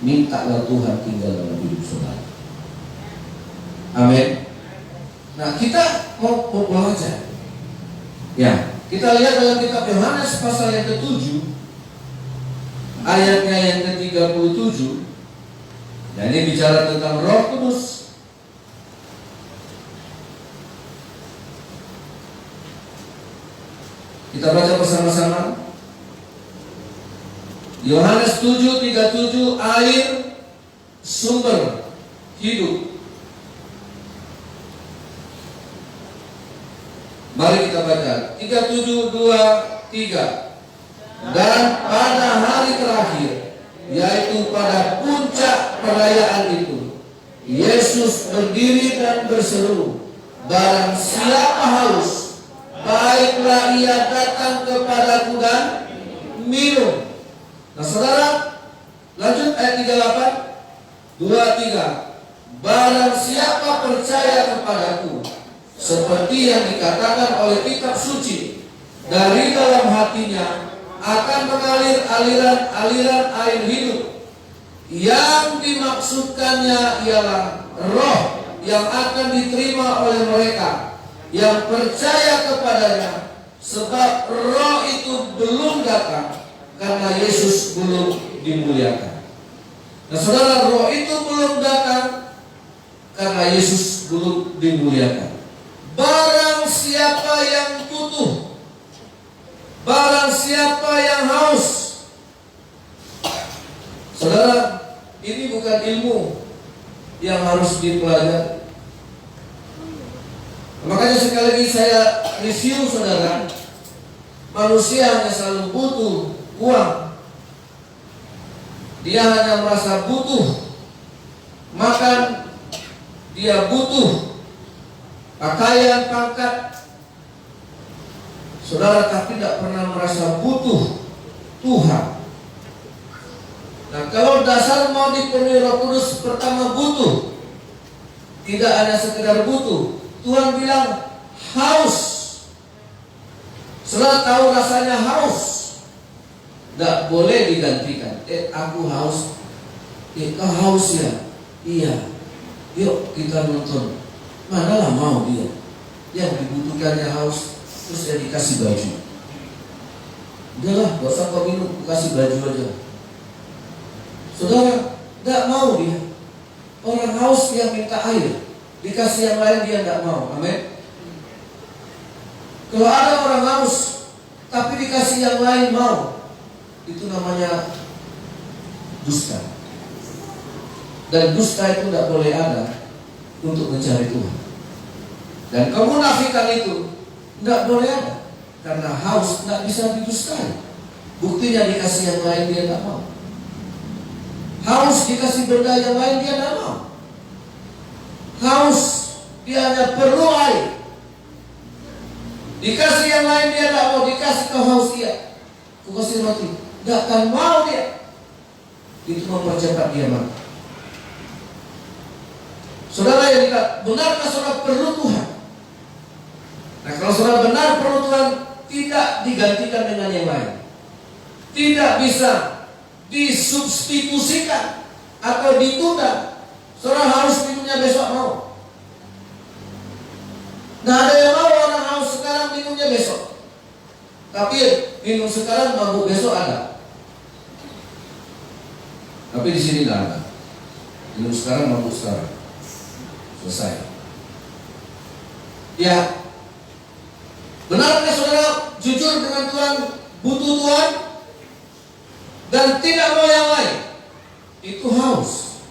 B: mintalah Tuhan tinggal dalam hidup saudara. Amin. Nah, kita mau belajar. Ya, kita lihat dalam kitab Yohanes pasal yang ke-7, ayatnya yang ke-37. Nah, ini bicara tentang Roh Kudus. Kita baca bersama-sama. Yohanes 7:37, air sumber hidup. Mari kita baca 37, 2, 3. Dan pada hari terakhir, yaitu pada puncak perayaan itu, Yesus berdiri dan berseru, barang siapa haus, baiklah ia datang kepadaku dan minum. Nah saudara, lanjut ayat 38, 2, 3. Barang siapa percaya kepadaku, seperti yang dikatakan oleh kitab suci, dari dalam hatinya akan mengalir aliran-aliran air hidup. Yang dimaksudkannya ialah roh yang akan diterima oleh mereka yang percaya kepadanya, sebab Roh itu belum datang karena Yesus belum dimuliakan. Nah saudara, Roh itu belum datang karena Yesus belum dimuliakan. Barang siapa yang butuh, barang siapa yang haus, saudara, ini bukan ilmu yang harus dipelajari. Makanya sekali lagi saya review, saudara, manusia hanya selalu butuh uang. Dia hanya merasa butuh makan, dia butuh pakaian, pangkat, saudara, tapi tidak pernah merasa butuh Tuhan. Nah, kalau dasar mau dipenuhi Roh Kudus, pertama butuh. Tidak hanya sekedar butuh. Tuhan bilang haus. Saudara tahu rasanya haus, tidak boleh digantikan. Aku haus. Kau haus ya? Iya. Yuk kita nonton. Manalah mau dia. Yang dibutuhkannya haus, terus dia dikasih baju. Udahlah, gak usah kau minum, kasih baju aja. Saudara, tidak mau dia. Orang haus dia minta air, dikasih yang lain dia tidak mau. Amin. Kalau ada orang haus tapi dikasih yang lain mau, itu namanya dusta. Dan dusta itu tidak boleh ada untuk mencari Tuhan. Dan kemunafikan itu tidak boleh ada, karena haus tidak bisa didustai. Buktinya dikasih yang lain dia tidak mau. Haus dikasih benda yang lain dia tidak mau. Haus dia hanya perlu air. Dikasih yang lain dia tidak mau. Dikasih kau haus dia, kau kasih roti, tidak akan mau dia. Itu mempercepat dia mati. Saudara yang dikatakan, benarkah saudara perlu Tuhan? Nah kalau saudara benar perlu Tuhan, tidak digantikan dengan yang lain. Tidak bisa disubstitusikan atau ditunda. Saudara harus minumnya besok mau. Nah ada yang mau orang haus sekarang minumnya besok, tapi minum sekarang mabuk besok ada. Tapi di sini tidak ada. Minum sekarang mabuk sekarang. Selesai. Ya, benarkah saudara jujur dengan Tuhan, butuh Tuhan, dan tidak mau yang lain? Itu haus.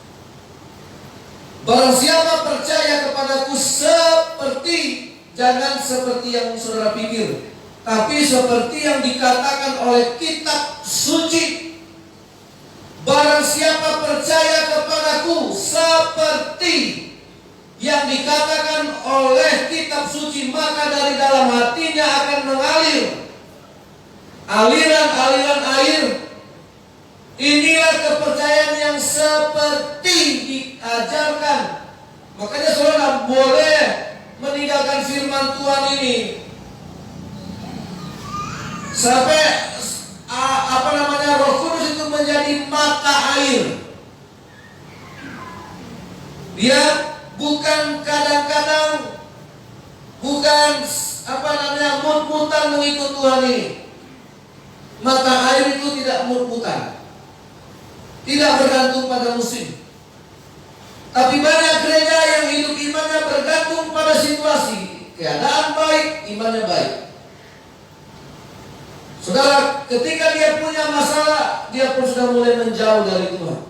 B: Barang siapa percaya kepadaku jangan seperti yang saudara pikir, tapi seperti yang dikatakan oleh kitab suci. Barang siapa percaya kepadaku seperti yang dikatakan oleh kitab suci, maka dari dalam hatinya akan mengalir aliran-aliran air. Inilah kepercayaan yang seperti diajarkan. Makanya saudara boleh meninggalkan firman Tuhan ini sampai Roh Kudus itu menjadi mata air. Dia bukan kadang-kadang, bukan mut-mutan mengikut Tuhan ini. Mata air itu tidak mut-mutan, tidak bergantung pada musim. Tapi banyak gereja yang hidup imannya bergantung pada situasi. Keadaan baik, imannya baik. Saudara, ketika dia punya masalah, dia pun sudah mulai menjauh dari Tuhan.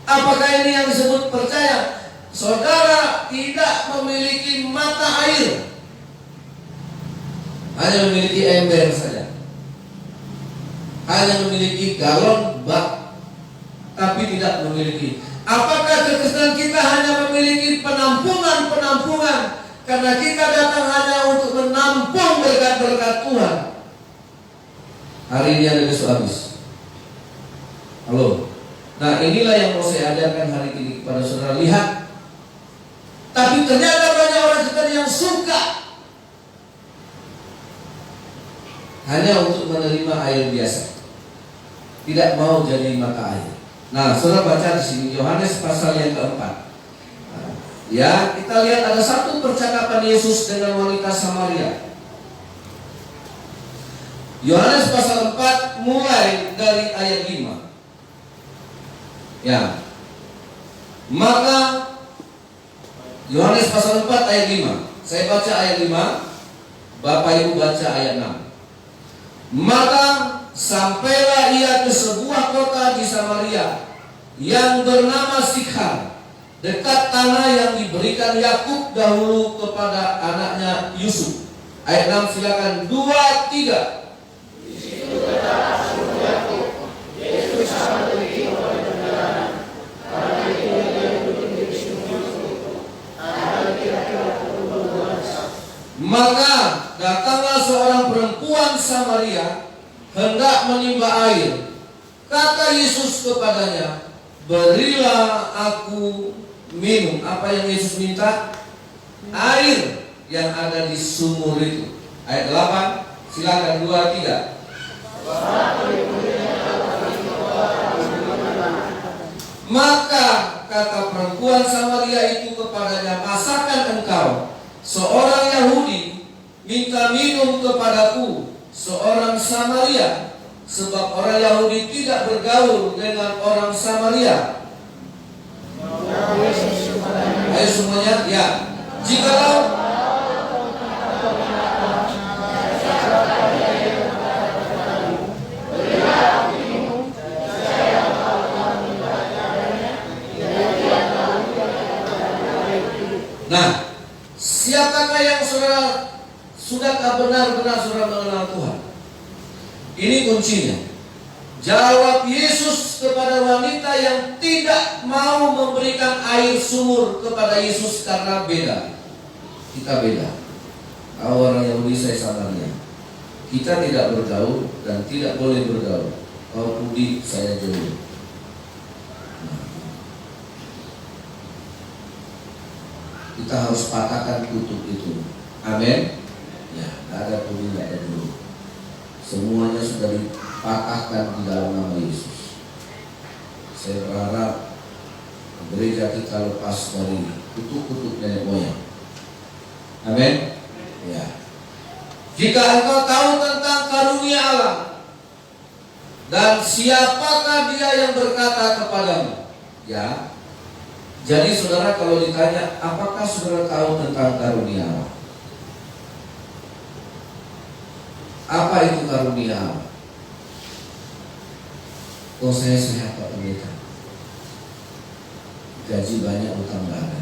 B: Apakah ini yang disebut percaya? Saudara tidak memiliki mata air, hanya memiliki ember saja, hanya memiliki galon bak, tapi tidak memiliki. Apakah kekristenan kita hanya memiliki penampungan karena kita datang hanya untuk menampung berkat-berkat Tuhan? Hari ini ada, besok habis. Halo. Nah inilah yang mau saya ajarkan hari ini kepada saudara. Lihat. Tapi ternyata banyak orang kita yang suka hanya untuk menerima air biasa, tidak mau jadi mata air. Nah, saudara baca di sini Yohanes pasal yang keempat. Ya, kita lihat ada satu percakapan Yesus dengan wanita Samaria. Yohanes pasal 4 mulai dari ayat 5. Ya. Maka Yohanes pasal 4 ayat 5. Saya baca ayat 5, Bapak Ibu baca ayat 6. Maka sampailah ia ke sebuah kota di Samaria yang bernama Sikhar, dekat tanah yang diberikan Yakub dahulu kepada anaknya Yusuf. Ayat 6 silakan 2, 3. Maka datanglah seorang perempuan Samaria hendak menimba air. Kata Yesus kepadanya, berilah aku minum. Apa yang Yesus minta? Air yang ada di sumur itu. Ayat 8, silakan 2, 3. Maka kata perempuan Samaria itu kepadanya, masakan engkau, seorang Yahudi, minta minum kepadaku, seorang Samaria? Sebab orang Yahudi tidak bergaul dengan orang Samaria. Ayo semuanya, ya. Jikalau Nah, siapakah yang saudara, sudahkah benar-benar saudara mengenal Tuhan? Ini kuncinya. Jawab Yesus kepada wanita yang tidak mau memberikan air sumur kepada Yesus karena beda. Kita beda. Kau orang Yahudi, saya Samaria. Kita tidak bergaul dan tidak boleh bergaul. Kau Budi, saya jauh. Kita harus patahkan kutub itu. Amin. Ya, tidak ada Budi, tidak ada dulu. Semuanya sudah dipatahkan di dalam nama Yesus. Saya berharap gereja kita lepas dari kutuk-kutuk nenek moyang. Amin. Ya. Jika engkau tahu tentang karunia Allah dan siapakah dia yang berkata kepadamu? Ya. Jadi saudara, kalau ditanya apakah saudara tahu tentang karunia Allah? Apa itu karunia Allah? Oh, saya sehat Pak Pendeta, gaji banyak, utang gak ada,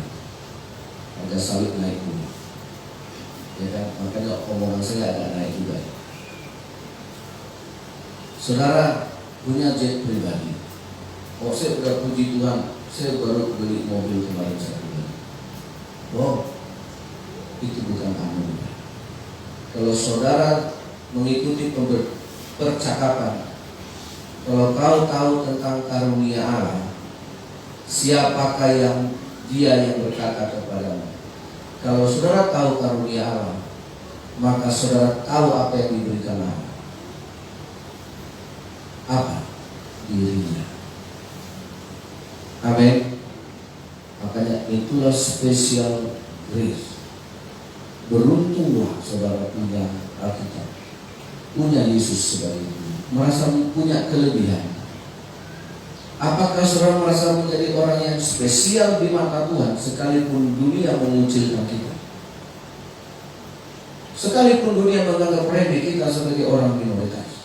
B: harga sawit naik dulu, ya kan? Makanya omongan saya agak naik juga. Saudara punya jet pribadi. Oh, saya udah puji Tuhan, saya baru beli mobil kemarin satu kali. Oh, itu bukan anugerah. Kalau saudara mengikuti percakapan, kalau kau tahu tentang karunia Allah, siapakah yang dia yang berkata kepadamu? Kalau saudara tahu karunia Allah, maka saudara tahu apa yang diberikan Allah. Apa? Dirinya. Amin. Makanya itulah special grace. Beruntunglah saudara punya Alkitab, punya Yesus sebagai Tuhan, merasa punya kelebihan. Apakah saudara merasa menjadi orang yang spesial di mata Tuhan sekalipun dunia mengucilkan kita? Sekalipun dunia menganggap remeh kita sebagai orang minoritas.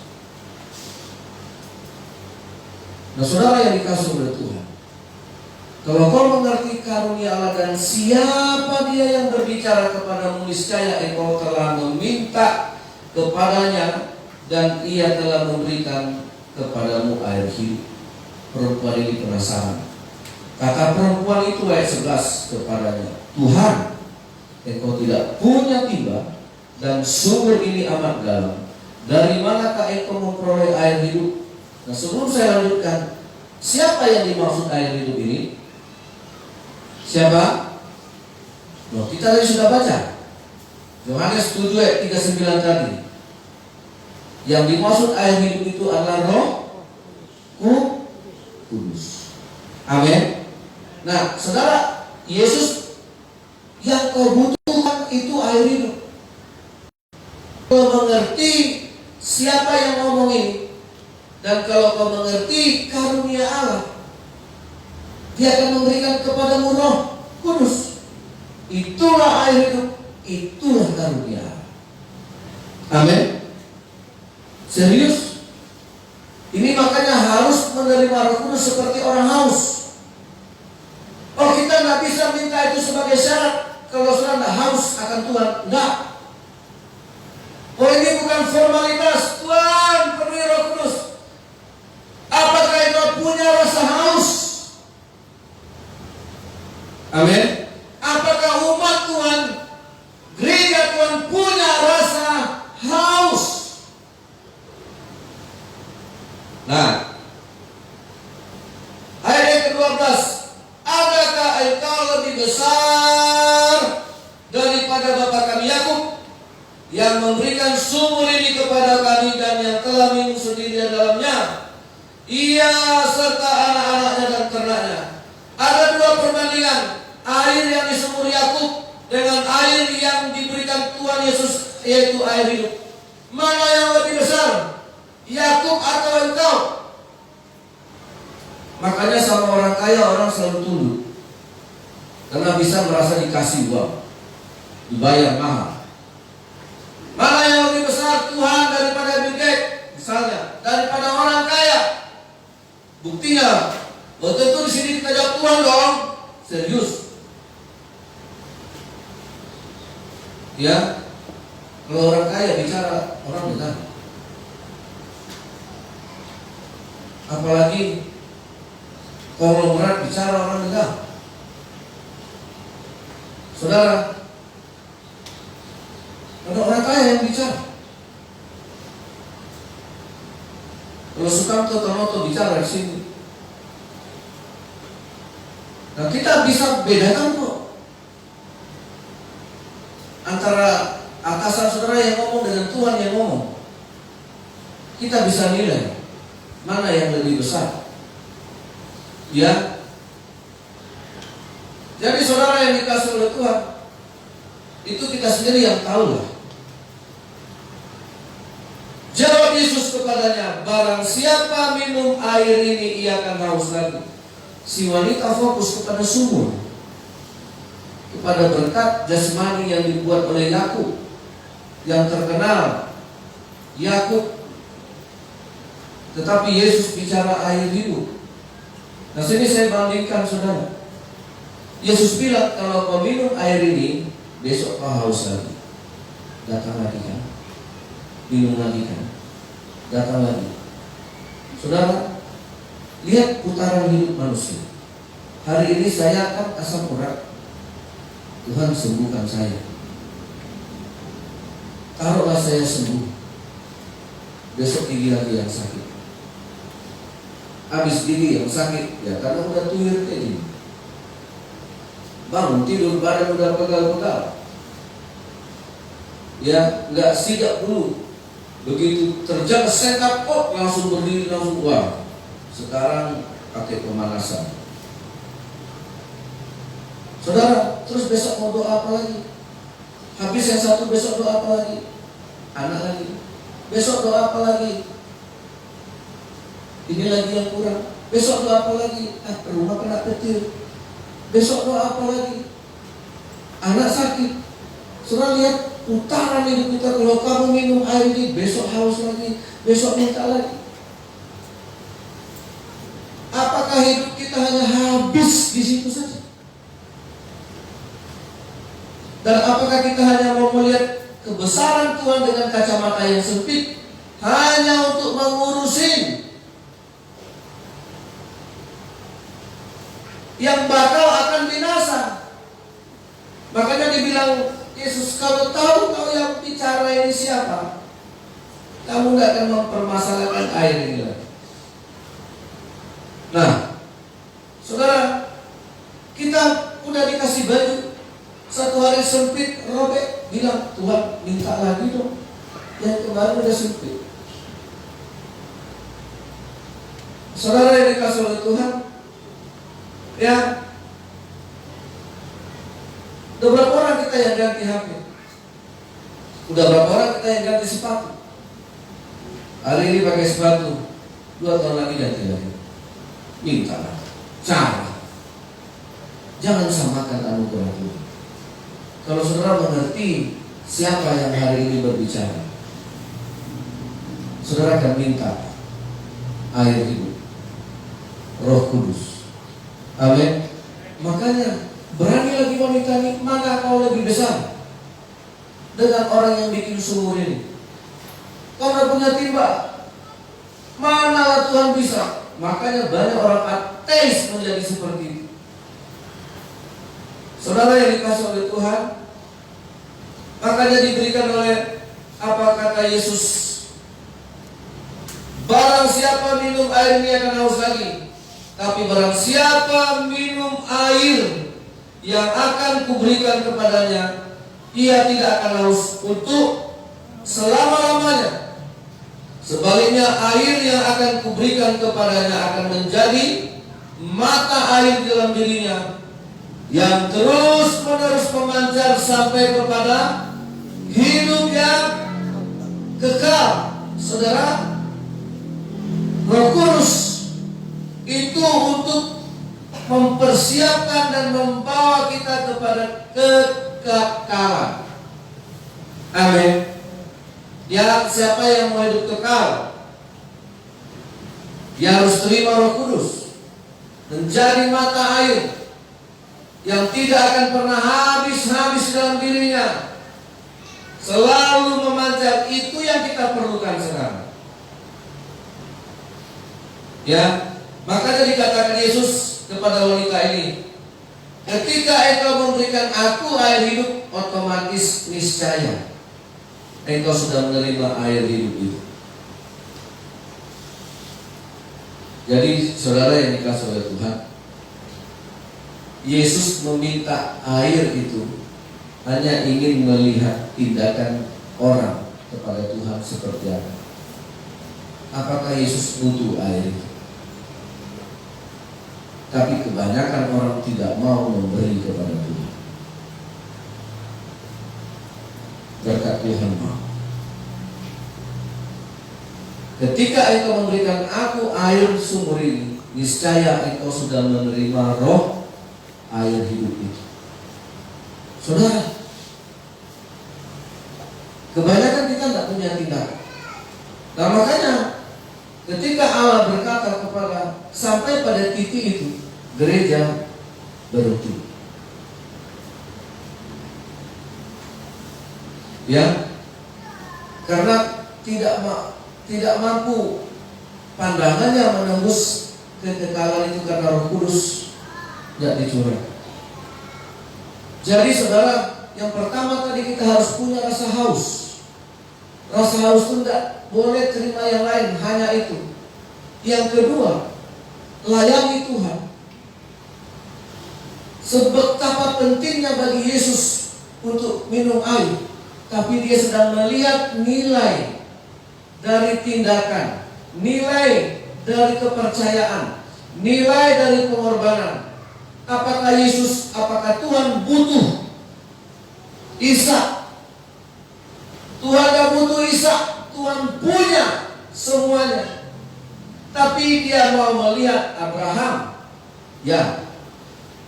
B: Nah, saudara yang dikasih oleh Tuhan, kalau kau mengerti karunia Allah dan siapa dia yang berbicara kepadamu, niscaya engkau telah meminta kepadanya dan ia telah memberikan kepadamu air hidup. Perempuan ini penasaran. Kata perempuan itu ayat 11 kepadanya, Tuhan, engkau tidak punya timba dan sumur ini amat dalam. Dari manakah engkau memperoleh air hidup? Nah, sebelum saya lanjutkan, siapa yang dimaksud air hidup ini? Siapa? Loh, kita tadi sudah baca Yohanes 7 ayat 39 tadi. Yang dimaksud air hidup itu adalah Roh Kudus. Amin. Nah, saudara, Yesus Yang kau butuhkan itu air hidup. Kau mengerti siapa yang ngomong ini, dan kalau kau mengerti karunia Allah, Dia akan memberikan kepadamu Roh Kudus. Itulah air hidup, itulah karunia Allah. Amin. Serius. Ini makanya harus menerima Roh Kudus seperti orang haus. Oh, kita nggak bisa minta itu sebagai syarat kalau sudah nggak haus akan Tuhan. Nggak. Oh, ini bukan formalitas. Tuhan penuhi Roh Kudus. Apakah itu punya rasa haus? Amin. Apakah umat Tuhan, gereja Tuhan punya rasa haus? Nah, ayat yang ke-12. Adakah engkau lebih besar daripada bapa kami Yakub, yang memberikan sumur ini kepada kami dan yang telah minum sendiri dalamnya, ia serta anak-anaknya dan ternaknya? Ada dua perbandingan, air yang di sumur Yakub dengan air yang diberikan Tuhan Yesus, yaitu air hidup. Mana yang lebih besar, Yakub atau engkau? Makanya sama orang kaya orang selalu tunduk, karena bisa merasa dikasih uang, dibayar mahal. Mana yang lebih besar, Tuhan daripada Bill Gates misalnya, daripada orang kaya? Buktinya, tentu di sini kita jawab Tuhan dong. Serius. Ya, kalau orang kaya bicara orang dengar. Apalagi konglomerat bicara orang dengar. Saudara, ada orang kaya yang bicara. Kalau Sukamto Tanoto bicara di sini, nah kita bisa bedakan kok antara atasan saudara yang ngomong dengan Tuhan yang ngomong. Kita bisa nilai mana yang lebih besar. Ya. Jadi saudara yang dikasih oleh Tuhan, itu kita sendiri yang tahu lah. Jawab Yesus kepadanya, barang siapa minum air ini ia akan haus lagi. Si wanita fokus kepada sumur, kepada berkat jasmani yang dibuat oleh Yakub, yang terkenal Yakub. Tetapi Yesus bicara air hidup. Nah, sini saya bandingkan saudara. Yesus bilang, kalau kau minum air ini, besok kau haus lagi. Datang lagi kan, minum lagi kan, datang lagi. Saudara, lihat putaran hidup manusia. Hari ini saya akan asam urat, Tuhan sembuhkan saya. Taruhlah saya sembuh, besok gigi lagi yang sakit. Habis gigi yang sakit, ya karena udah tuyul kayak gini. Bangun tidur badan udah pegal-pegal. Ya nggak sigap dulu. Begitu terjang setup kok langsung berdiri langsung wah. Sekarang pakai pemanasan. Saudara, terus besok mau doa apa lagi? Habis yang satu besok doa apa lagi? Anak lagi. Besok doa apa lagi? Ini lagi yang kurang. Besok doa apa lagi? Rumah kena petir. Besok doa apa lagi? Anak sakit. Saudara lihat putaran hidup kita. Kalau kamu minum air ini, besok haus lagi, besok minta lagi. Apakah hidup kita hanya habis di situ saja? Dan apakah kita hanya mau melihat kebesaran Tuhan dengan kacamata yang sempit, hanya untuk mengurusin yang bakal akan binasa? Makanya dibilang Yesus, kalau tahu kau yang bicara ini siapa, kamu gak akan mempermasalahkan air ini lagi. Nah, saudara, kita udah dikasih baju, satu hari sempit, robek, bilang, Tuhan minta lagi dong. Yang kemarin udah sempit. Saudara yang dikasih oleh Tuhan, ya, Udah berapa orang kita yang ganti HP? Udah berapa orang kita yang ganti sepatu? Hari ini pakai sepatu, 2 tahun lagi ganti lagi. Minta cara. Jangan samakan anugerah Tuhan. Kalau saudara mengerti siapa yang hari ini berbicara, saudara akan minta air hidup, Roh Kudus. Amin. Makanya berani lagi wanita ini, mana kau lebih besar dengan orang yang bikin sumur ini? Kau udah punya timba, mana Tuhan bisa? Makanya banyak orang ateis menjadi seperti itu. Saudara yang dikasih oleh Tuhan, makanya diberikan oleh apa kata Yesus, barang siapa minum air ini akan haus lagi, tapi barang siapa minum air yang akan kuberikan kepadanya, ia tidak akan haus untuk selama-lamanya. Sebaliknya air yang akan kuberikan kepadanya akan menjadi mata air di dalam dirinya, yang terus menerus memancar sampai kepada hidup yang kekal. Saudara, Roh Kudus itu untuk mempersiapkan dan membawa kita kepada kekekalan. Amin. Ya, siapa yang mau hidup kekal, dia harus terima Roh Kudus, menjadi mata air yang tidak akan pernah habis-habis dalam dirinya, selalu memancar. Itu yang kita perlukan sekarang. Ya, makanya dikatakan Yesus kepada wanita ini, ketika engkau memberikan aku air hidup, otomatis niscaya engkau sudah menerima air hidup itu. Jadi saudara yang dikasih oleh Tuhan, Yesus meminta air itu hanya ingin melihat tindakan orang kepada Tuhan seperti apa. Apakah Yesus butuh air itu? Tapi kebanyakan orang tidak mau memberi kepada Tuhan. Berkat Tuhan mau. Ketika engkau memberikan aku air sumur ini, niscaya engkau sudah menerima roh air hidup itu. Saudara, kebanyakan kita tidak punya tindakan. Nah makanya ketika Allah berkata kepada, sampai pada titik itu gereja berhenti. Ya, karena tidak mampu pandangannya menembus kekekalan itu karena Roh Kudus tidak dicurah. Jadi saudara, yang pertama tadi kita harus punya rasa haus. Rasa haus itu tidak boleh terima yang lain, hanya itu. Yang kedua, layani Tuhan. Sebetapa pentingnya bagi Yesus untuk minum air, tapi dia sedang melihat nilai dari tindakan, nilai dari kepercayaan, nilai dari pengorbanan. Apakah Yesus, apakah Tuhan butuh Ishak? Tuhan gak butuh Ishak, Tuhan punya semuanya. Tapi dia mau melihat Abraham, ya,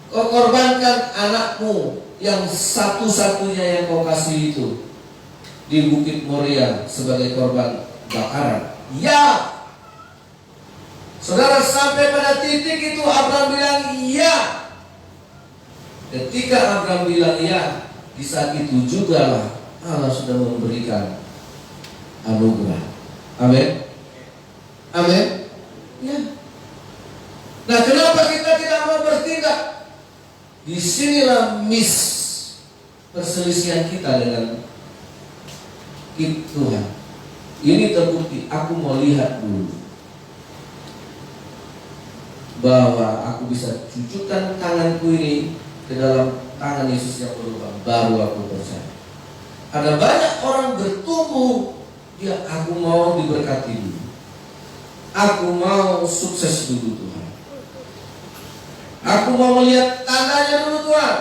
B: kau korbankan anakmu yang satu-satunya yang kau kasih itu di Bukit Moria sebagai korban bakaran. Ya, saudara, sampai pada titik itu Abraham bilang iya. Ketika Abraham bilang iya, di saat itu juga lah Allah sudah memberikan anugerah. Amin. Amin. Ya. Nah, kenapa kita tidak mau bertindak? Disinilah miss perselisihan kita dengan Tuhan. Ini terbukti. Aku mau lihat dulu bahwa aku bisa cucukkan tanganku ini ke dalam tangan Yesus yang berubah, baru aku percaya. Ada banyak orang bertumbuh, dia aku mau diberkati dulu, aku mau sukses dulu Tuhan, aku mau melihat tandanya dulu Tuhan.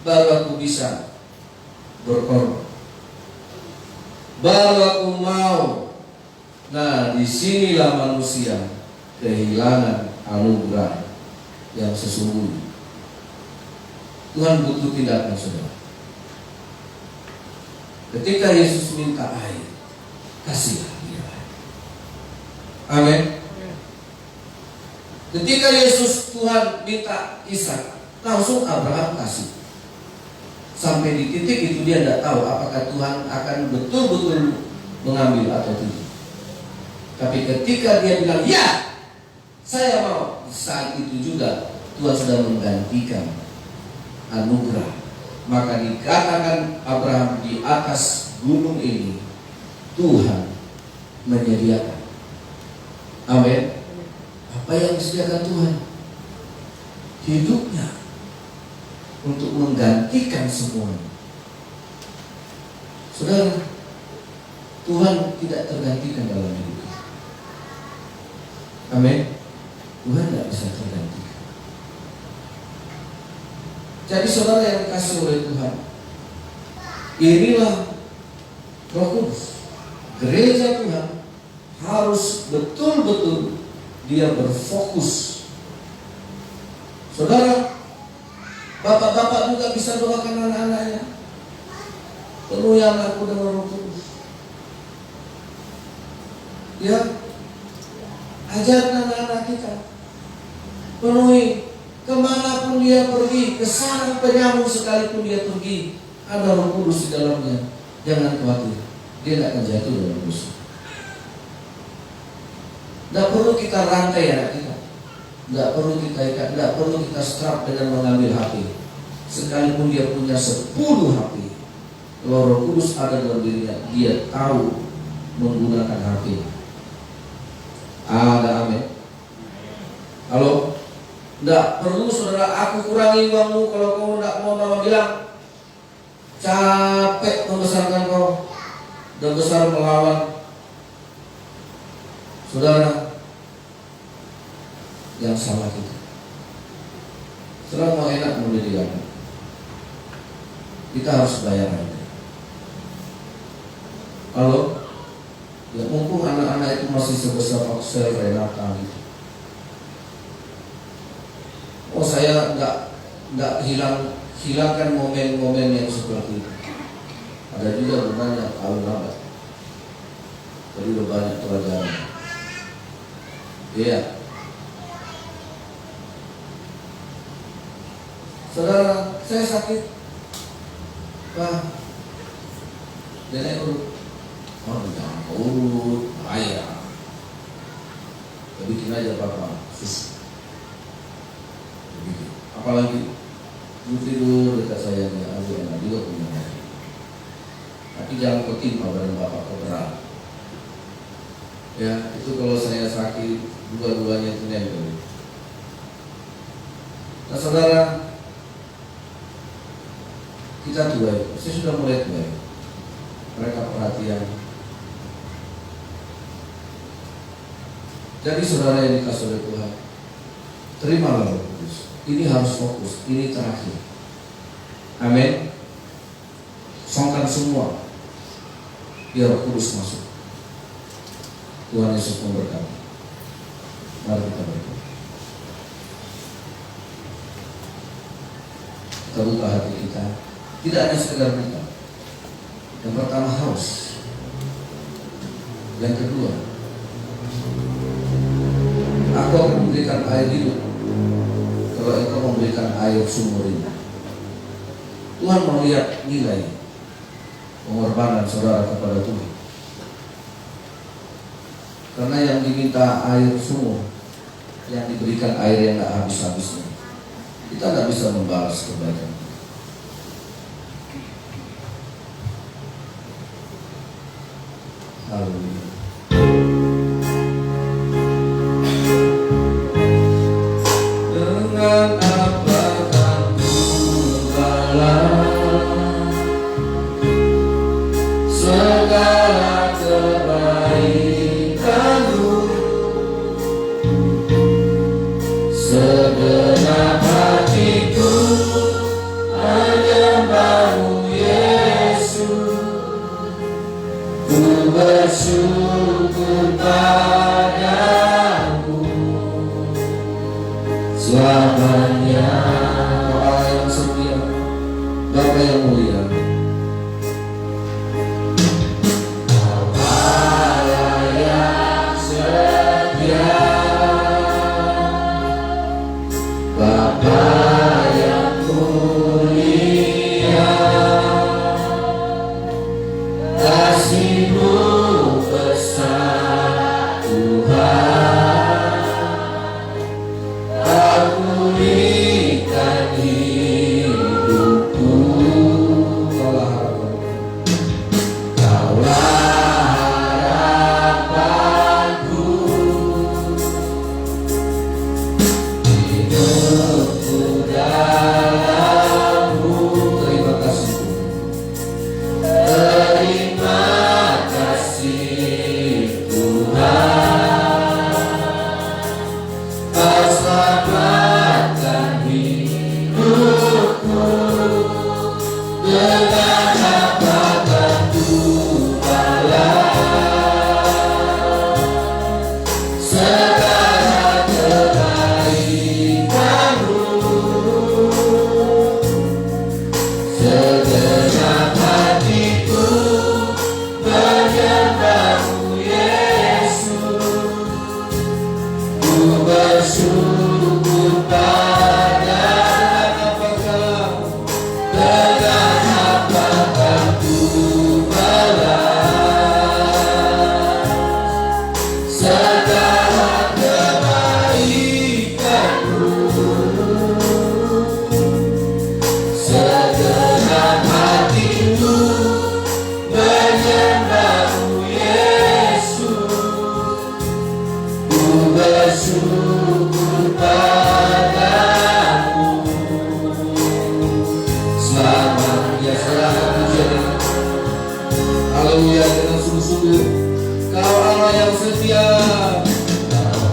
B: baru aku bisa berkorban. Baru aku mau. Nah, disinilah manusia kehilangan anugerah yang sesungguhnya. Tuhan butuh tindakan saudara. Ketika Yesus minta air, kasihlah dia air. Amin. Ketika Yesus Tuhan minta Ishak, langsung Abraham kasih. Sampai di titik itu dia tidak tahu apakah Tuhan akan betul-betul mengambil atau tidak. Tapi ketika dia bilang, ya, saya mau, saat itu juga Tuhan sudah menggantikan anugerah. Maka dikatakan Abraham di atas gunung ini, Tuhan menyediakan. Amin. Apa yang disediakan Tuhan? Hidupnya untuk menggantikan semuanya. Saudara, Tuhan tidak tergantikan dalam hidup. Amin. Tuhan tidak bisa tergantikan. Jadi saudara yang dikasih oleh Tuhan, inilah Roh Kudus. Gereja Tuhan harus betul-betul dia berfokus. Saudara, bapak-bapak juga bisa doakan anak-anaknya, penuhi anakku dengan Roh Kudus. Ya, ajarkan anak-anak kita, penuhi kemanapun dia pergi, ke sarang penyamun sekalipun dia pergi, ada Roh Kudus di dalamnya. Jangan khawatir, dia tidak akan jatuh dalam dosa. Tidak perlu kita rantai anak kita, tidak perlu kita ikat, tidak perlu kita strap dengan mengambil HP. Sekalipun dia punya 10 HP, kalau Roh Kudus ada dalam dirinya, dia tahu menggunakan HP. Ada, amin. Halo, tidak perlu saudara aku kurangi uangmu kalau kamu tidak mau. Mama bilang capek membesarkan kau dan besar melawan. Saudara, yang salah kita. Saudara mau enak mendidik anak, kita harus bayar aja. Halo, ya mumpung anak-anak itu masih sebesar Oxel, Renata gitu. Oh, saya enggak hilangkan momen-momen yang seperti itu. Ada juga banyak tahun lambat. Jadi udah banyak pelajaran. Iya. Saudara, saya sakit. Pak, nenek urut. Oh, jangan urut, bahaya. Bikin aja Bapak, sus. Begitu. Apalagi lu tidur dekat saya nih, aku enak juga punya. Tapi jangan ketimpa badan Bapak keberat. Ya, itu kalau saya sakit dua-duanya itu nempel. Nah saudara, kita tua, saya sudah mulai tua. Mereka perhatian. Jadi saudara yang dikasih oleh Tuhan, terimalah Roh Kudus. Ini harus fokus, ini terakhir. Amin. Songkan semua, biar Roh Kudus masuk. Tuhan Yesus memberkati. Mari kita berdoa. Kita buka hati kita. Tidak hanya sekedar buka. Yang pertama haus. Yang kedua, aku akan memberikan air hidup kalau engkau memberikan air sumur ini. Tuhan melihat nilai pengorbanan saudara kepada Tuhan. Karena yang diminta air sumur, yang diberikan air yang tidak habis-habisnya, kita tidak bisa membalas kebaikan. Haleluya. Dengan apa kamu balas segala kebaikanmu, segenap hatiku hanya Bapa yang mulia,
A: Allah yang setia,
B: Bapa yang mulia, kasih-Mu besar Tuhan, Kau pulihkan hidupku. Kaulah harapanku, hidupku dalam-Mu. Terima kasih, terima kasih Tuhan, Kau selamatkan hidupku. Dengan apa tentu balas segala kebaikan-Mu. Segenap hatiku menyembah-Mu Yesus, ku bersyukur pada apakah dengan apakah ku balas segala kebaikan-Mu. Segenap hatiku menyembah-Mu Yesus, ku bersyukur padamu. Selamat ya, selamat pujian. Haleluya, dengan sungguh-sungguh Kau Allah yang setia,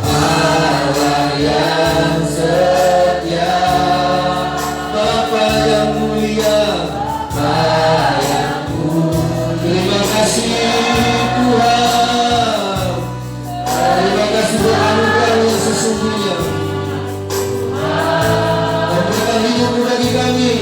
B: Kau Allah yang setia, Bapa yang mulia, Bapa yang mulia. Terima kasih Tuhan, terima kasih buat anugerah yang sesungguhnya. Memberikan hidup bagi kami.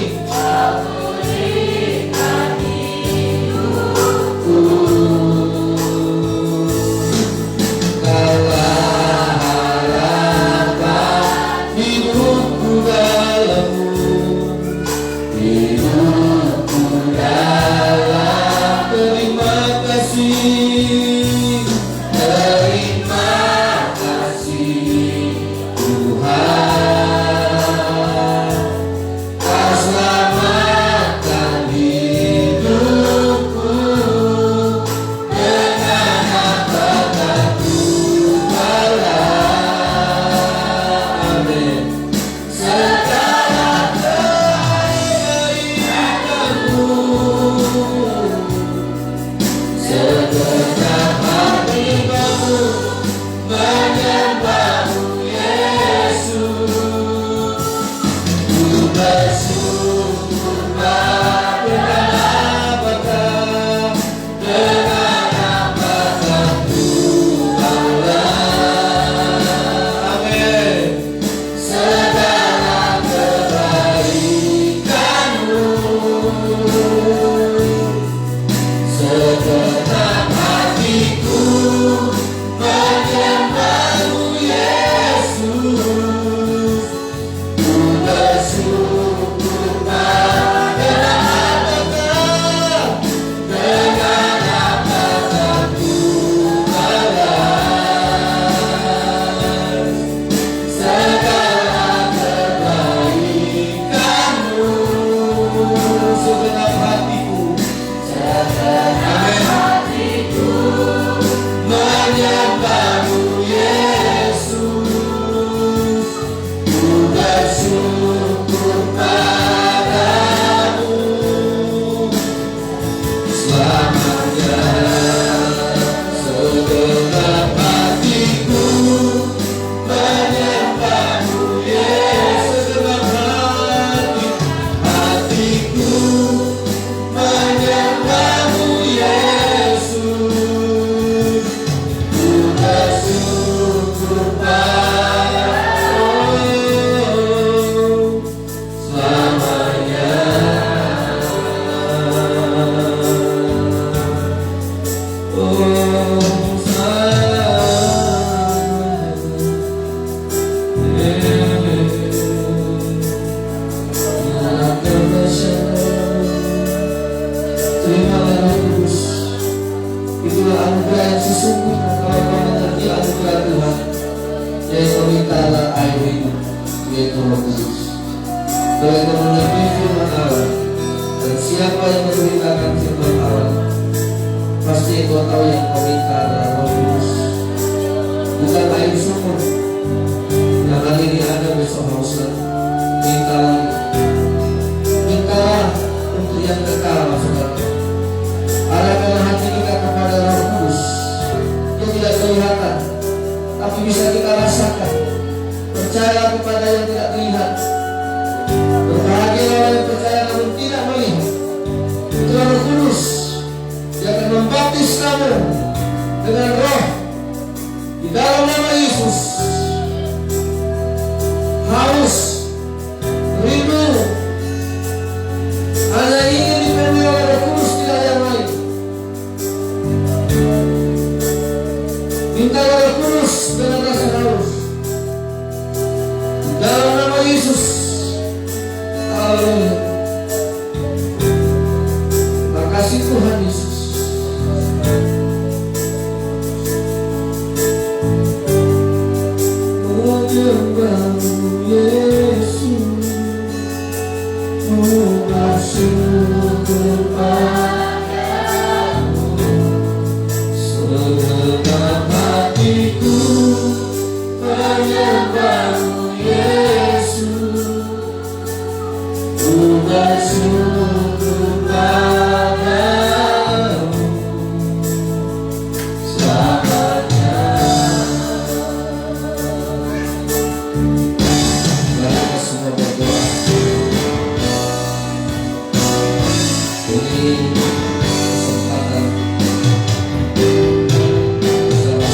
B: Kaulah harapan hidupku dalam-Mu, hidupku demi firman Allah. Dan siapa yang memberitakan firman Allah, pasti engkau tahu yang kau minta adalah Roh Kudus, bukan air sumur yang hari ini ada besok haus lagi. Minta lagi, mintalah untuk yang kekal, saudara. Arahkanlah hati kita kepada Roh Kudus yang tidak kelihatan, tapi bisa kita rasakan. Percaya kepada yang tidak terlihat. Berbahagia orang yang percaya namun tidak melihat. Itulah Roh Kudus. Dia akan membaptis kamu dengan Roh di dalam nama Yesus. Haus, rindu, hanya ingin dipenuhi oleh Roh Kudus, tidak yang lain. Minta Roh Kudus dengan rasa haus di dalam nama Yesus. Haleluya. Makasih Tuhan Yesus. Menyembahmu Yesus, bersyukur padamu, segenap hatiku menyembahmu Yesus, bersyukur padamu selamanya. Mari kita semua berdoa. Ini kesempatan bersama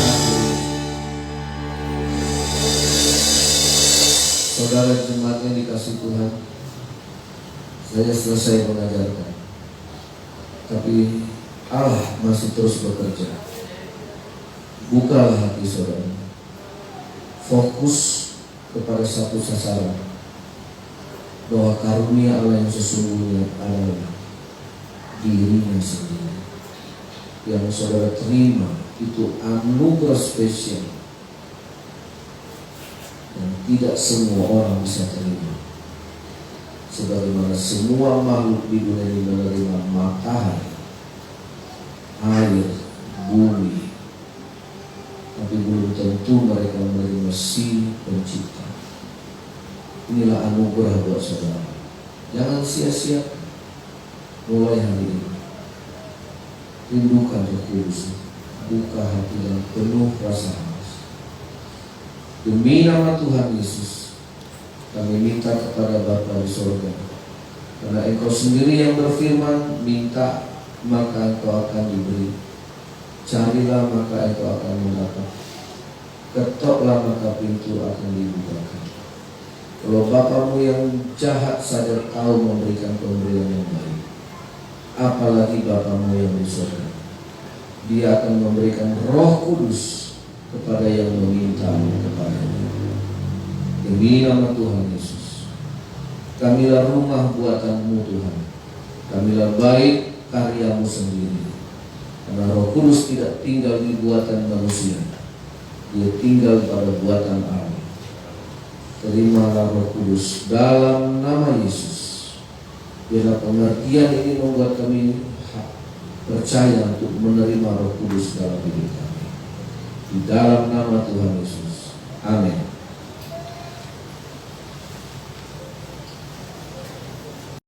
B: saudara jemaat yang dikasih Tuhan. Saya selesai mengajarkan, tapi Allah masih terus bekerja. Bukalah hati saudara, fokus kepada satu sasaran, bahwa karunia Allah yang sesungguhnya adalah dirinya sendiri. Yang saudara terima itu anugerah spesial yang tidak semua orang bisa terima. Sebagaimana semua makhluk di dunia ini menerima matahari, air, bumi, tapi belum tentu mereka menerima si pencipta. Inilah anugerah buat saudara. Jangan sia-siakan. Mulai hari ini, rindukan Roh Kudus, buka hati yang penuh rasa haus. Demi nama Tuhan Yesus, kami minta kepada Bapa di surga, karena Engkau sendiri yang berfirman, minta maka Engkau akan diberi, carilah maka Engkau akan mendapat, ketoklah maka pintu akan dibukakan. Kalau Bapamu yang jahat saja tahu memberikan pemberian yang baik, apalagi Bapamu yang di surga. Dia akan memberikan Roh Kudus kepada yang meminta kepadanya. Demi nama Tuhan Yesus, kamilah rumah buatan-Mu Tuhan, kamilah baik karya-Mu sendiri. Karena Roh Kudus tidak tinggal di buatan manusia, Dia tinggal pada buatan Allah. Terimalah Roh Kudus dalam nama Yesus. Biarlah pengertian ini membuat kami percaya untuk menerima Roh Kudus dalam hidup kami. Di dalam nama Tuhan Yesus. Amin.